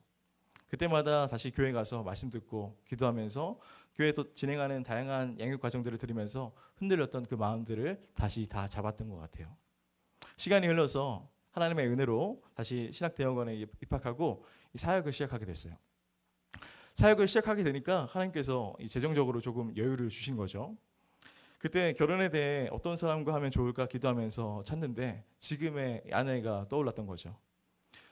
그때마다 다시 교회 가서 말씀 듣고 기도하면서 교회에서 진행하는 다양한 양육 과정들을 들으면서 흔들렸던 그 마음들을 다시 다 잡았던 것 같아요. 시간이 흘러서 하나님의 은혜로 다시 신학대학원에 입학하고 이 사역을 시작하게 됐어요. 사역을 시작하게 되니까 하나님께서 이 재정적으로 조금 여유를 주신 거죠. 그때 결혼에 대해 어떤 사람과 하면 좋을까 기도하면서 찾는데 지금의 아내가 떠올랐던 거죠.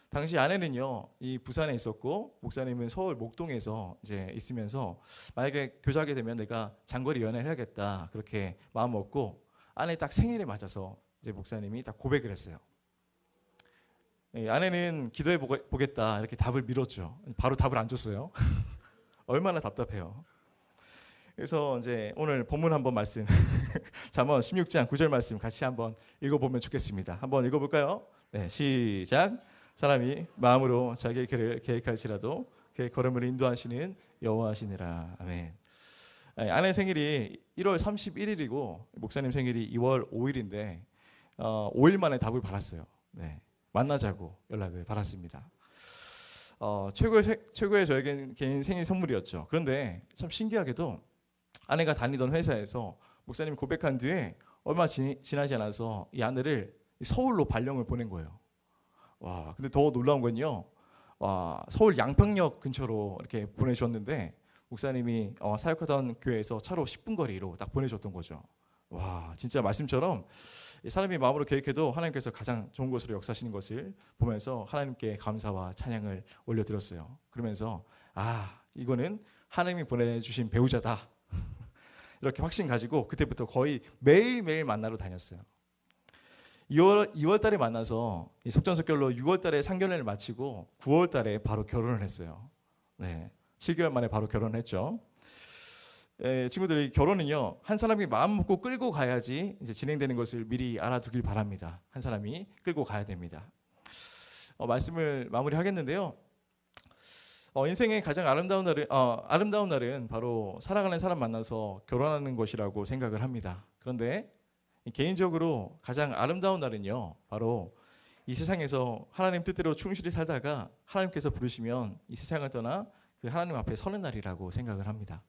당시 아내는요, 이 부산에 있었고 목사님은 서울 목동에서 이제 있으면서 만약에 교제하게 되면 내가 장거리 연애를 해야겠다 그렇게 마음 먹고 아내 딱 생일에 맞아서 이제 목사님이 딱 고백을 했어요. 아내는 기도해 보겠다 이렇게 답을 밀었죠. 바로 답을 안 줬어요. 얼마나 답답해요. 그래서 이제 오늘 본문 한번 말씀 잠언 16장 9절 말씀 같이 한번 읽어보면 좋겠습니다. 한번 읽어볼까요? 네, 시작. 사람이 마음으로 자기의 길을 계획할지라도 그의 걸음을 인도하시는 여호와시니라. 아멘. 아내 생일이 1월 31일이고 목사님 생일이 2월 5일인데 5일 만에 답을 받았어요. 네, 만나자고 연락을 받았습니다. 최고의 저에겐 개인 생일 선물이었죠. 그런데 참 신기하게도 아내가 다니던 회사에서 목사님이 고백한 뒤에 얼마 지나지 않아서 이 아내를 서울로 발령을 보낸 거예요. 와, 근데 더 놀라운 건요. 서울 양평역 근처로 이렇게 보내주셨는데 목사님이 사역하던 교회에서 차로 10분 거리로 딱 보내줬던 거죠. 와, 진짜 말씀처럼 사람이 마음으로 계획해도 하나님께서 가장 좋은 것으로 역사하시는 것을 보면서 하나님께 감사와 찬양을 올려드렸어요. 그러면서 이거는 하나님이 보내주신 배우자다 이렇게 확신 가지고 그때부터 거의 매일매일 만나러 다녔어요. 2월 달에 만나서 속전속결로 6월 달에 상견례를 마치고 9월 달에 바로 결혼을 했어요. 네, 7개월 만에 바로 결혼을 했죠. 친구들이 결혼은요, 한 사람이 마음 먹고 끌고 가야지 이제 진행되는 것을 미리 알아두길 바랍니다. 한 사람이 끌고 가야 됩니다. 말씀을 마무리하겠는데요. 인생의 가장 아름다운 날은 바로 사랑하는 사람 만나서 결혼하는 것이라고 생각을 합니다. 그런데 개인적으로 가장 아름다운 날은요, 바로 이 세상에서 하나님 뜻대로 충실히 살다가 하나님께서 부르시면 이 세상을 떠나 그 하나님 앞에 서는 날이라고 생각을 합니다.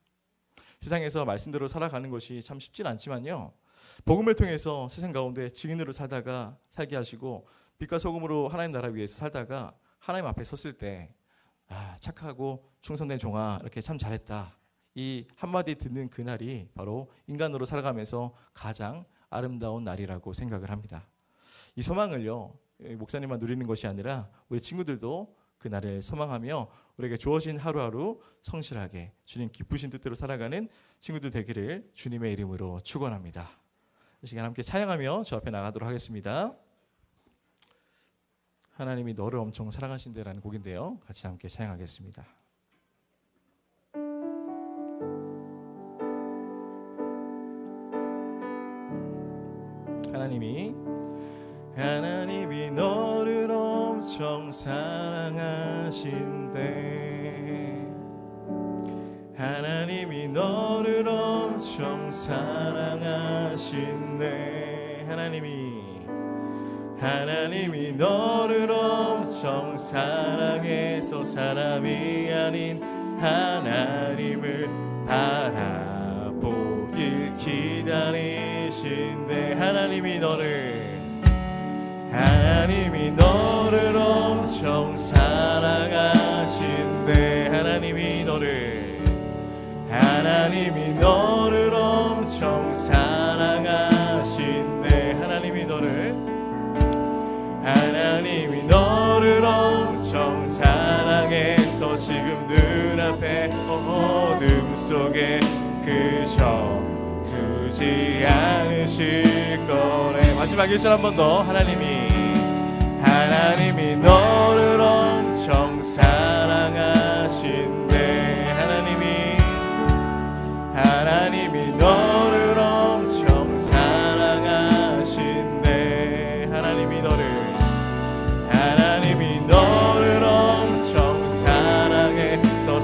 세상에서 말씀대로 살아가는 것이 참 쉽진 않지만요, 복음을 통해서 세상 가운데 증인으로 살게 하시고 빛과 소금으로 하나님 나라 위에서 살다가 하나님 앞에 섰을 때 착하고 충성된 종아 이렇게 참 잘했다, 이 한마디 듣는 그날이 바로 인간으로 살아가면서 가장 아름다운 날이라고 생각을 합니다. 이 소망을요, 목사님만 누리는 것이 아니라 우리 친구들도 그 날을 소망하며 우리에게 주어진 하루하루 성실하게 주님 기쁘신 뜻대로 살아가는 친구들 되기를 주님의 이름으로 축원합니다. 이 시간 함께 찬양하며 저 앞에 나가도록 하겠습니다. 하나님이 너를 엄청 사랑하신대라는 곡인데요, 같이 함께 찬양하겠습니다. 하나님이 너를 엄청 사랑하신대. 하나님이 너를 엄청 사랑하신대. 하나님이 너를 엄청 사랑해서 사람이 아닌 하나님을 바라보길 기다리신대. 하나님이 너를 엄청 사랑하신대. 하나님이 너를 엄청 사랑하신대. 하나님이 너를 엄청 사랑해서 지금 눈앞에 어둠 속에 그저 두지 않으실 거래. 마지막 1절 한 번 더. 하나님이 너를 엄청 사랑하신대.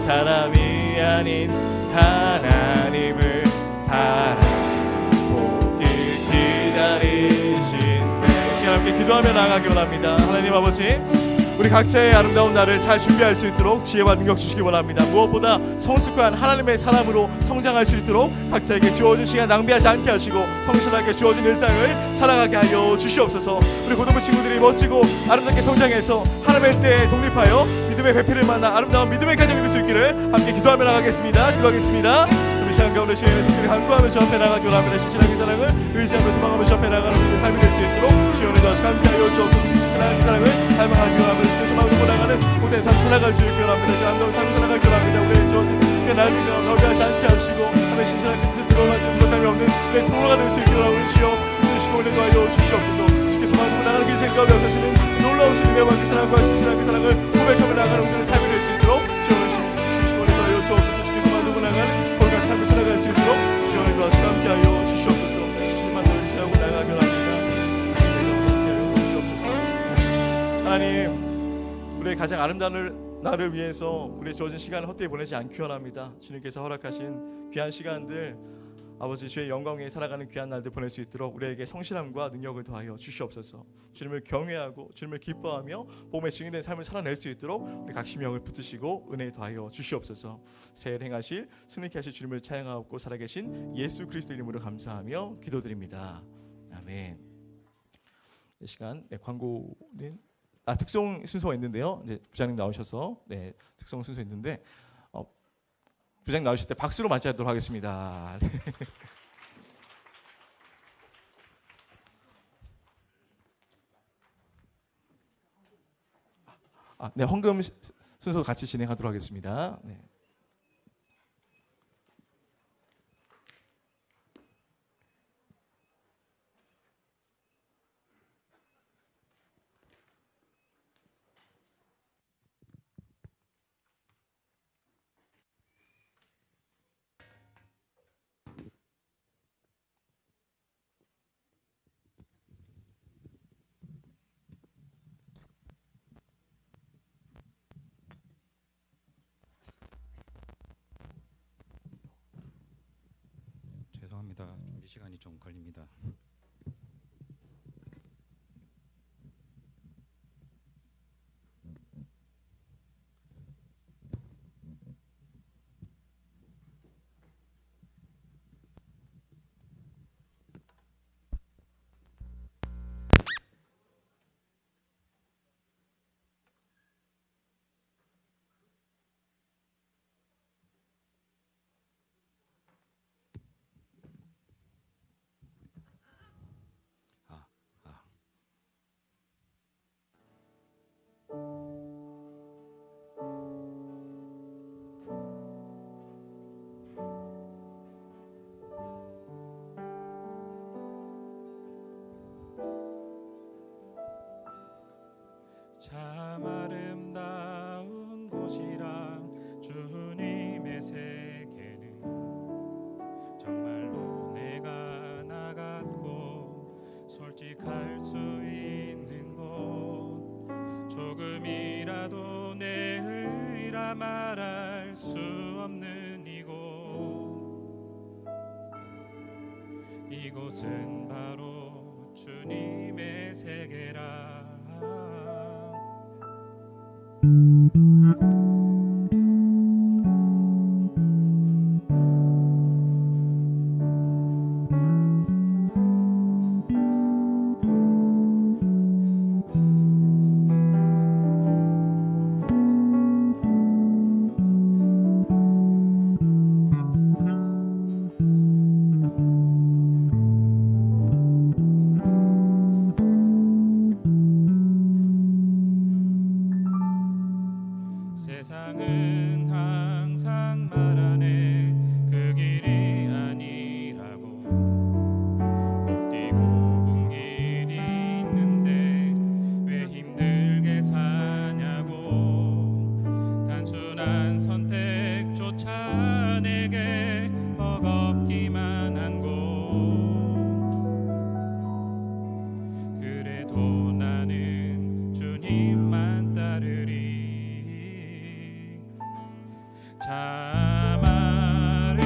사람이 아닌 하나님을 바라보길 기다리신대. 시간 함께 기도하며 나아가기 원합니다. 하나님 아버지, 우리 각자의 아름다운 날을 잘 준비할 수 있도록 지혜와 능력 주시기 원합니다. 무엇보다 성숙한 하나님의 사람으로 성장할 수 있도록 각자에게 주어진 시간 낭비하지 않게 하시고 성실하게 주어진 일상을 살아가게 하여 주시옵소서. 우리 고등부 친구들이 멋지고 아름답게 성장해서 하나님의 때에 독립하여 믿음의 배필을 만나 아름다운 믿음의 가정이 될 수 있기를 함께 기도하며 나가겠습니다. 기도하겠습니다. 이 시간 가운데 주님의 손길을 간구하면서 앞에 나가기 원합니다. 신실하게 사랑을 의지하며 소망하면서 앞에 나가는 우리의 삶이 될 수 있도록 주여는 다시 함께하여 주옵소서. 신실하게 사랑을 닮아가기 원합니다. 주께서 마음으로 나가는 복된 삶 살아갈 수 있게 원합니다. 그 아름다운 삶을 살아가기 원합니다. 우리의 주어진 그 날들과 거부하지 않게 하시고 하나님의 신실한 뜻을 들어가지 부족함이 없는 내 통로가 될 수 있게 원하는 주여 믿으시고 올린 거하여 주시옵소서. 주께서 마음으로 나가는 그 인생 가운데 하시는 놀라우신 은혜와 그 사랑과 신실한 그 사랑을 고백하며 나가는 우리의 삶이 될 수 있도록 주시고 올린 거하여 주옵소서. 주께서 마음으로 나가는 거룩한 삶을 살아갈 수 있도록 주여의 도와주시고 함께하여 주시옵소서. 주님만 더 의지하고 나가며 합니다. 하나님, 우리의 가장 아름다운 날을 위해서 우리의 주어진 시간을 헛되이 보내지 않기 원합니다. 주님께서 허락하신 귀한 시간들, 아버지 주의 영광에 살아가는 귀한 날들 보낼 수 있도록 우리에게 성실함과 능력을 더하여 주시옵소서. 주님을 경외하고 주님을 기뻐하며 복음의 증인된 삶을 살아낼 수 있도록 우리 각 심령을 붙드시고 은혜 더하여 주시옵소서. 새해를 행하실 승리케 하실 주님을 찬양하고 살아계신 예수 그리스도 이름으로 감사하며 기도드립니다. 아멘. 이 시간 광고는 특송 순서가 있는데요. 이제 부장님 나오셔서 특송 순서 있는데 부장님 나오실 때 박수로 맞이하도록 하겠습니다. 네, 헌금 순서 같이 진행하도록 하겠습니다. 네. 죄송합니다. 준비 시간이 좀 걸립니다. 참 아름다운 곳이라 주님의 세계는 정말로 내가 나갔고 솔직할 수 있는 곳 조금이라도 내 의라 말할 수 없는 이곳은 바로 주님의 세계라 세상은 항상 말하네 그 길이 아니라고 헛디고 온 길이 있는데 왜 힘들게 사냐고 단순한 선택조차 내게 버겁기만 한 곳 그래도 나는 주님만 따르리 참 아름다워라.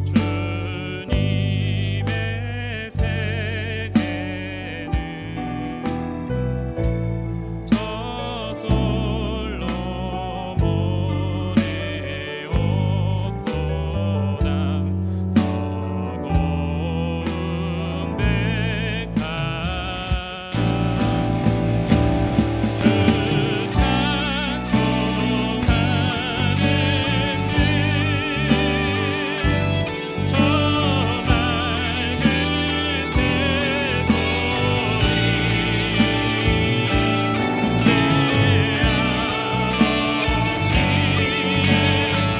주님의 세계는 저솔로 모래 옷보다 더 고운 백합. 주 찬송하는 길, 저 맑은 새소리, 내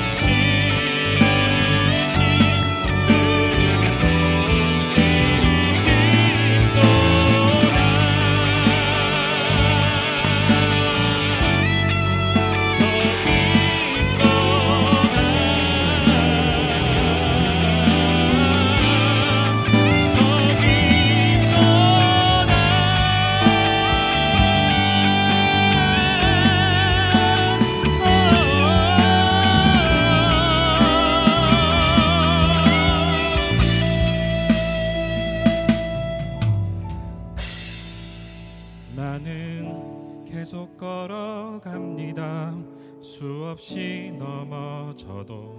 나는 계속 걸어갑니다. 수없이 넘어져도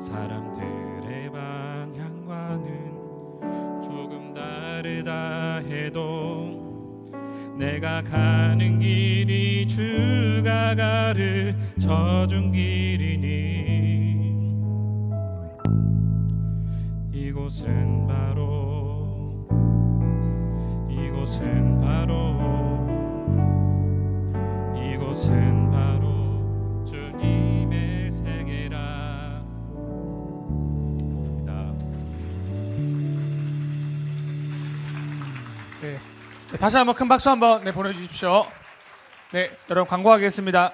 사람들의 방향과는 조금 다르다 해도 내가 가는 길이 주가 가르쳐준 길이니 이곳은 바로 주님의 세계라. 감사합니다. 네, 다시 한번 큰 박수 한번 보내주십시오. 네, 여러분 광고하겠습니다.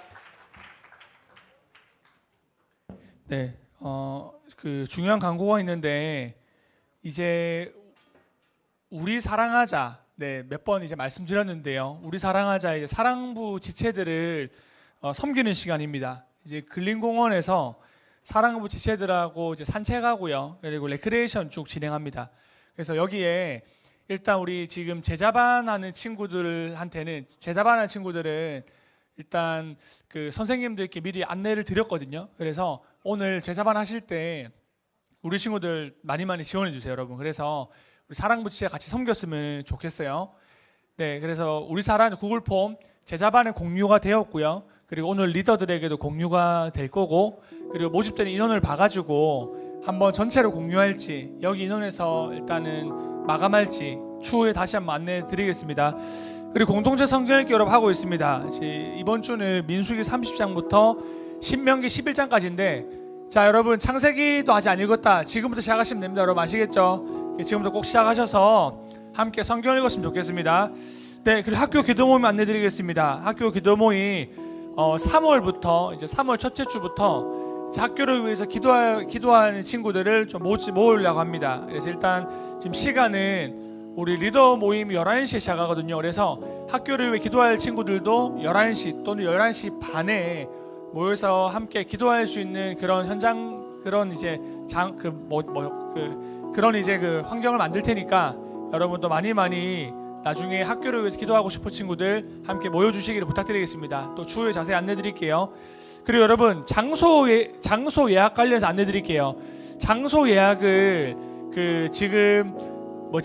네, 그 중요한 광고가 있는데 이제 우리 사랑하자. 네, 몇 번 이제 말씀드렸는데요. 우리 사랑하자 이제 사랑부 지체들을 섬기는 시간입니다. 이제 근린공원에서 사랑부 지체들하고 이제 산책하고요. 그리고 레크레이션 쭉 진행합니다. 그래서 여기에 일단 우리 지금 제자반하는 친구들한테는 제자반하는 친구들은 일단 그 선생님들께 미리 안내를 드렸거든요. 그래서 오늘 제자반 하실 때 우리 친구들 많이 지원해 주세요, 여러분. 그래서 우리 사랑부 지체 같이 섬겼으면 좋겠어요. 네, 그래서 우리 사랑 구글 폼 제자반에 공유가 되었고요. 그리고 오늘 리더들에게도 공유가 될 거고, 그리고 모집되는 인원을 봐가지고 한번 전체로 공유할지 여기 인원에서 일단은 마감할지 추후에 다시 한번 안내해 드리겠습니다. 그리고 공동체 성경 읽기 여러분 하고 있습니다. 이번 주는 민수기 30장부터 신명기 11장까지인데 자, 여러분 창세기도 아직 안 읽었다. 지금부터 시작하시면 됩니다. 여러분 아시겠죠? 지금부터 꼭 시작하셔서 함께 성경 읽었으면 좋겠습니다. 네, 그리고 학교 기도 모임 안내 드리겠습니다. 학교 기도 모임 3월부터 이제 3월 첫째 주부터 학교를 위해서 기도하는 친구들을 좀 모으려고 합니다. 그래서 일단 지금 시간은 우리 리더 모임이 11시에 시작하거든요. 그래서 학교를 위해 기도할 친구들도 11시 또는 11시 반에 모여서 함께 기도할 수 있는 그런 현장, 그런 이제 그런 이제 그 환경을 만들 테니까 여러분도 많이 나중에 학교를 위해서 기도하고 싶은 친구들 함께 모여주시기를 부탁드리겠습니다. 또 추후에 자세히 안내드릴게요. 그리고 여러분 장소 예약 관련해서 안내드릴게요. 장소 예약을 지금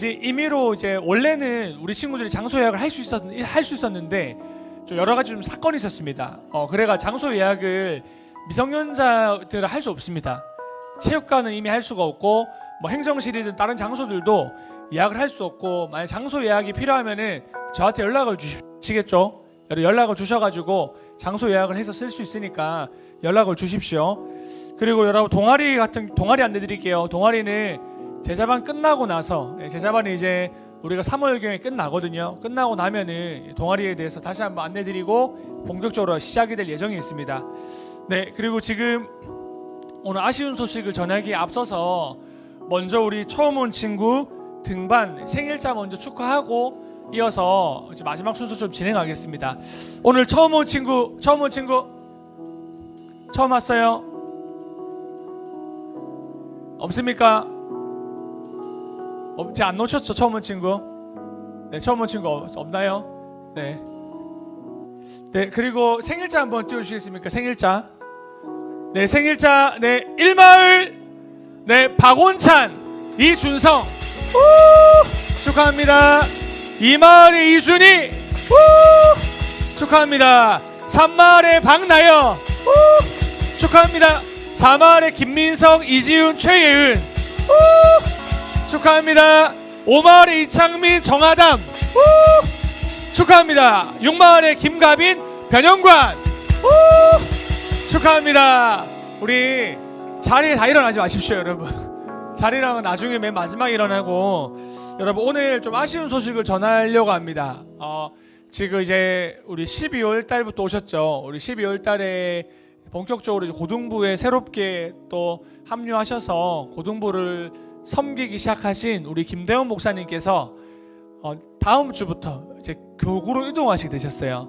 임의로 이제 원래는 우리 친구들이 장소 예약을 할 수 있었는데 좀 여러 가지 좀 사건이 있었습니다. 그래가 장소 예약을 미성년자들은 할 수 없습니다. 체육관은 이미 할 수가 없고 행정실이든 다른 장소들도 예약을 할 수 없고, 만약 장소 예약이 필요하면은 저한테 연락을 주시겠죠? 연락을 주셔가지고 장소 예약을 해서 쓸 수 있으니까 연락을 주십시오. 그리고 여러분 동아리 안내드릴게요. 동아리는 제자반 끝나고 나서, 제자반이 이제 우리가 3월경에 끝나거든요. 끝나고 나면은 동아리에 대해서 다시 한번 안내드리고 본격적으로 시작이 될 예정이 있습니다. 네, 그리고 지금 오늘 아쉬운 소식을 전하기에 앞서서 먼저 우리 처음 온 친구 등반 생일자 먼저 축하하고 이어서 이제 마지막 순서 좀 진행하겠습니다. 오늘 처음 온 친구 처음 왔어요? 없습니까? 제가 안 놓쳤죠? 처음 온 친구? 네, 처음 온 친구 없나요? 네. 네, 그리고 생일자 한번 띄워주시겠습니까? 생일자. 네, 생일자. 네, 1마을. 네, 박원찬, 이준성. 축하합니다. 2마을의 이준희. 축하합니다. 3마을의 박나연. 축하합니다. 4마을의 김민성, 이지훈, 최예은. 축하합니다. 5마을의 이창민, 정아담. 축하합니다. 6마을의 김가빈, 변영관. 축하합니다. 우리 자리에 다 일어나지 마십시오, 여러분. 자리랑은 나중에 맨 마지막에 일어나고. 여러분, 오늘 좀 아쉬운 소식을 전하려고 합니다. 지금 이제 우리 12월 달부터 오셨죠. 우리 12월 달에 본격적으로 이제 고등부에 새롭게 또 합류하셔서 고등부를 섬기기 시작하신 우리 김대원 목사님께서 다음 주부터 이제 교구로 이동하시게 되셨어요.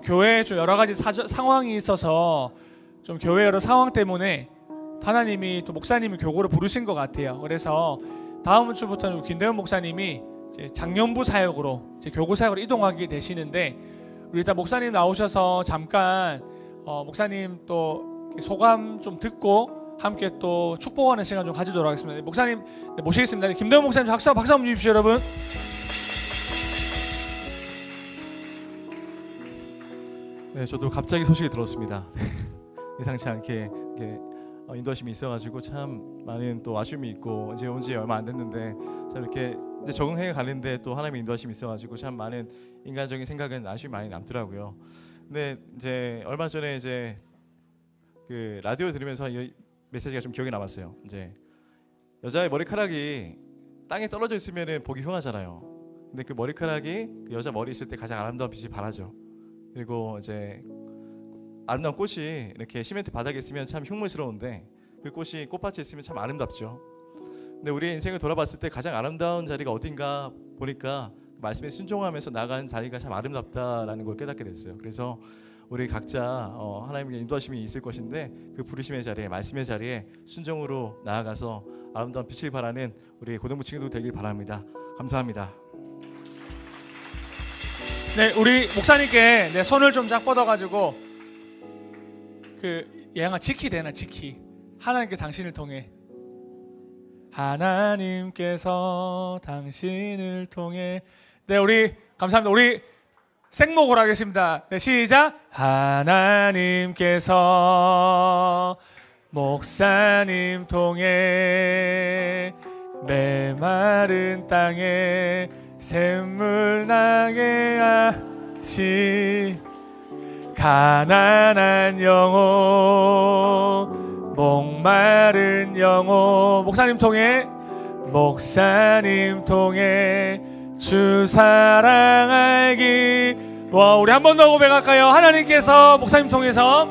교회에 좀 여러 가지 상황이 있어서 좀 교회 여러 상황 때문에 하나님이 또 목사님이 교구로 부르신 것 같아요. 그래서 다음 주부터는 김대원 목사님이 이제 장년부 사역으로 이제 교구 사역으로 이동하게 되시는데, 우리 일단 목사님 나오셔서 잠깐 목사님 또 소감 좀 듣고 함께 또 축복하는 시간 좀 가지도록 하겠습니다. 목사님 모시겠습니다. 김대원 목사님 박수 한번 주십시오, 여러분. 네, 저도 갑자기 소식이 들었습니다. 예상치 않게 인도하심이 있어가지고 참 많은 또 아쉬움이 있고, 이제 온 지 얼마 안 됐는데 참 이렇게 이제 적응해 가는데 또 하나님의 인도하심이 있어가지고 참 많은 인간적인 생각은 아쉬움이 많이 남더라고요. 근데 이제 얼마 전에 이제 그 라디오 들으면서 이 메시지가 좀 기억에 남았어요. 이제 여자의 머리카락이 땅에 떨어져 있으면은 보기 흉하잖아요. 근데 그 머리카락이 그 여자 머리 있을 때 가장 아름다운 빛이 발하죠. 그리고 이제 아름다운 꽃이 이렇게 시멘트 바닥에 있으면 참 흉물스러운데 그 꽃이 꽃밭에 있으면 참 아름답죠. 근데 우리의 인생을 돌아봤을 때 가장 아름다운 자리가 어딘가 보니까 말씀에 순종하면서 나간 자리가 참 아름답다라는 걸 깨닫게 됐어요. 그래서 우리 각자 하나님의 인도하심이 있을 것인데 그 부르심의 자리에, 말씀의 자리에 순종으로 나아가서 아름다운 빛을 발하는 우리 고등부 친구들 되길 바랍니다. 감사합니다. 네, 우리 목사님께 손을 좀 쫙 뻗어가지고 얘가 지키 되나 지키. 하나님께서 당신을 통해, 하나님께서 당신을 통해. 네, 우리 감사합니다. 우리 생목으로 하겠습니다. 네, 시작. 하나님께서 목사님 통해 메마른 땅에 샘물 나게 하시, 가난한 영혼, 목마른 영혼, 목사님 통해 주 사랑 알기. 와, 우리 한 번 더 고백할까요? 하나님께서 목사님 통해서,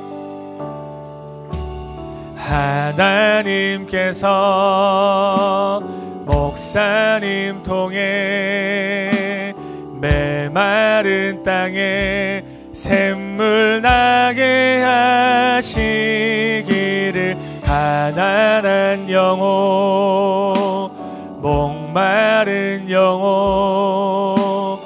하나님께서 목사님 통해 메마른 땅에 샘물 나게 하시기를. 가난한 영혼, 목마른 영혼,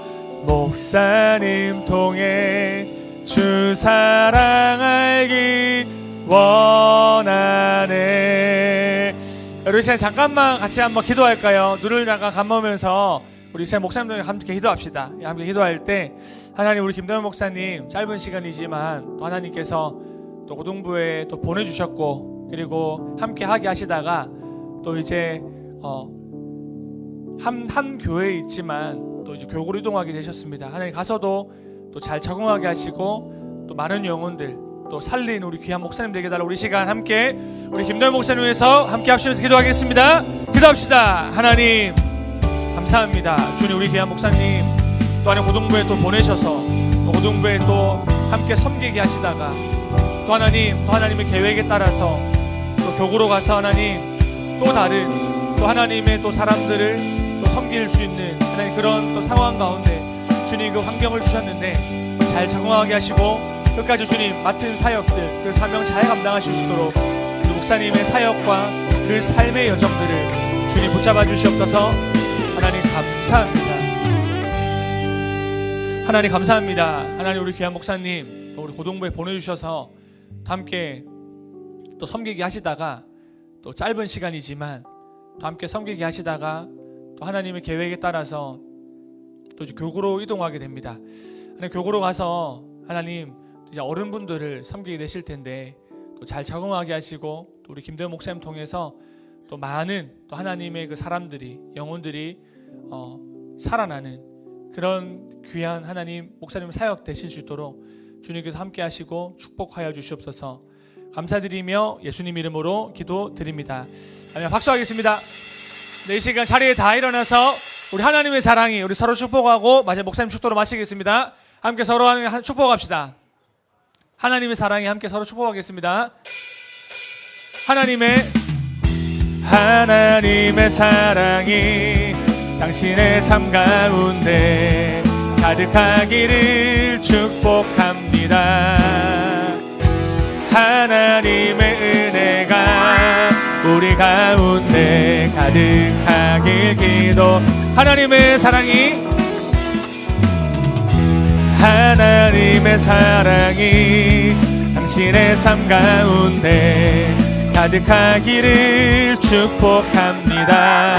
목사님 통해 주 사랑 알기 원하네. 우리 시간 잠깐만 같이 한번 기도할까요? 눈을 잠깐 감으면서 우리 시간 목사님들 함께 기도합시다. 함께 기도할 때 하나님, 우리 김대원 목사님 짧은 시간이지만 또 하나님께서 또 고등부에 또 보내주셨고, 그리고 함께 하게 하시다가 또 이제 한 교회에 있지만 또 이제 교구로 이동하게 되셨습니다. 하나님 가서도 또 잘 적응하게 하시고 또 많은 영혼들 또 살린 우리 귀한 목사님 되게 달라. 우리 시간 함께 우리 김대원 목사님 위해서 함께 합시면서 기도하겠습니다. 기도합시다. 하나님 감사합니다. 주님, 우리 귀한 목사님 또 하나님 고등부에 또 보내셔서 또 고등부에 또 함께 섬기게 하시다가 또 하나님, 또 하나님의 계획에 따라서 또 교구로 가서 하나님 또 다른 또 하나님의 또 사람들을 또 섬길 수 있는 하나님 그런 또 상황 가운데 주님 그 환경을 주셨는데 잘 적응하게 하시고 끝까지 주님 맡은 사역들 그 사명 잘 감당하실 수 있도록 그 목사님의 사역과 그 삶의 여정들을 주님 붙잡아 주시옵소서. 하나님 감사합니다. 하나님 감사합니다. 하나님 우리 귀한 목사님 또 우리 고등부에 보내주셔서 또 함께 또 섬기게 하시다가 또 짧은 시간이지만 또 함께 섬기게 하시다가 또 하나님의 계획에 따라서 또 이제 교구로 이동하게 됩니다. 하나님 교구로 가서 하나님 이제 어른분들을 섬기게 되실 텐데 또 잘 적응하게 하시고 또 우리 김대현 목사님 통해서 또 많은 또 하나님의 그 사람들이 영혼들이 살아나는 그런 귀한 하나님 목사님 사역 되실 수 있도록 주님께서 함께 하시고 축복하여 주시옵소서. 감사드리며 예수님 이름으로 기도드립니다. 아멘. 박수하겠습니다. 네, 이 시간 자리에 다 일어나서 우리 하나님의 사랑이 우리 서로 축복하고 마지막 목사님 축도로 마치겠습니다. 함께 서로 축복합시다. 하나님의 사랑이 함께 서로 축복하겠습니다. 하나님의 사랑이 당신의 삶 가운데 가득하기를 축복합니다. 하나님의 은혜가 우리 가운데 가득하길 기도. 하나님의 사랑이 당신의 삶 가운데 가득하기를 축복합니다.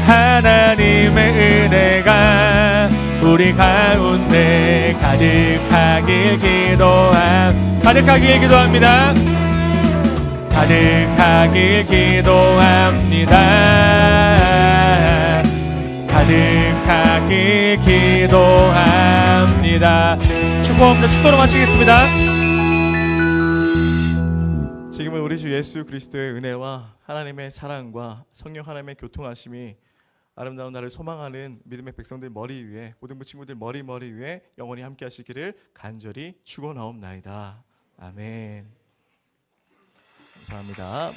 하나님의 은혜가 우리 가운데 가득하길 기도합니다. 가득하길 기도합니다. 가득하길 기도합니다. 축복합니다. 축도로 마치겠습니다. 지금은 우리 주 예수 그리스도의 은혜와 하나님의 사랑과 성령 하나님의 교통하심이 아름다운 날을 소망하는 믿음의 백성들 머리 위에 고등부 친구들 머리 위에 영원히 함께 하시기를 간절히 축원하옵나이다. 아멘. 감사합니다.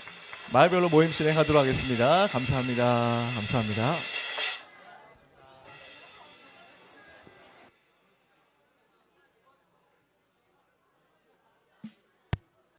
마을별로 모임 진행하도록 하겠습니다. 감사합니다.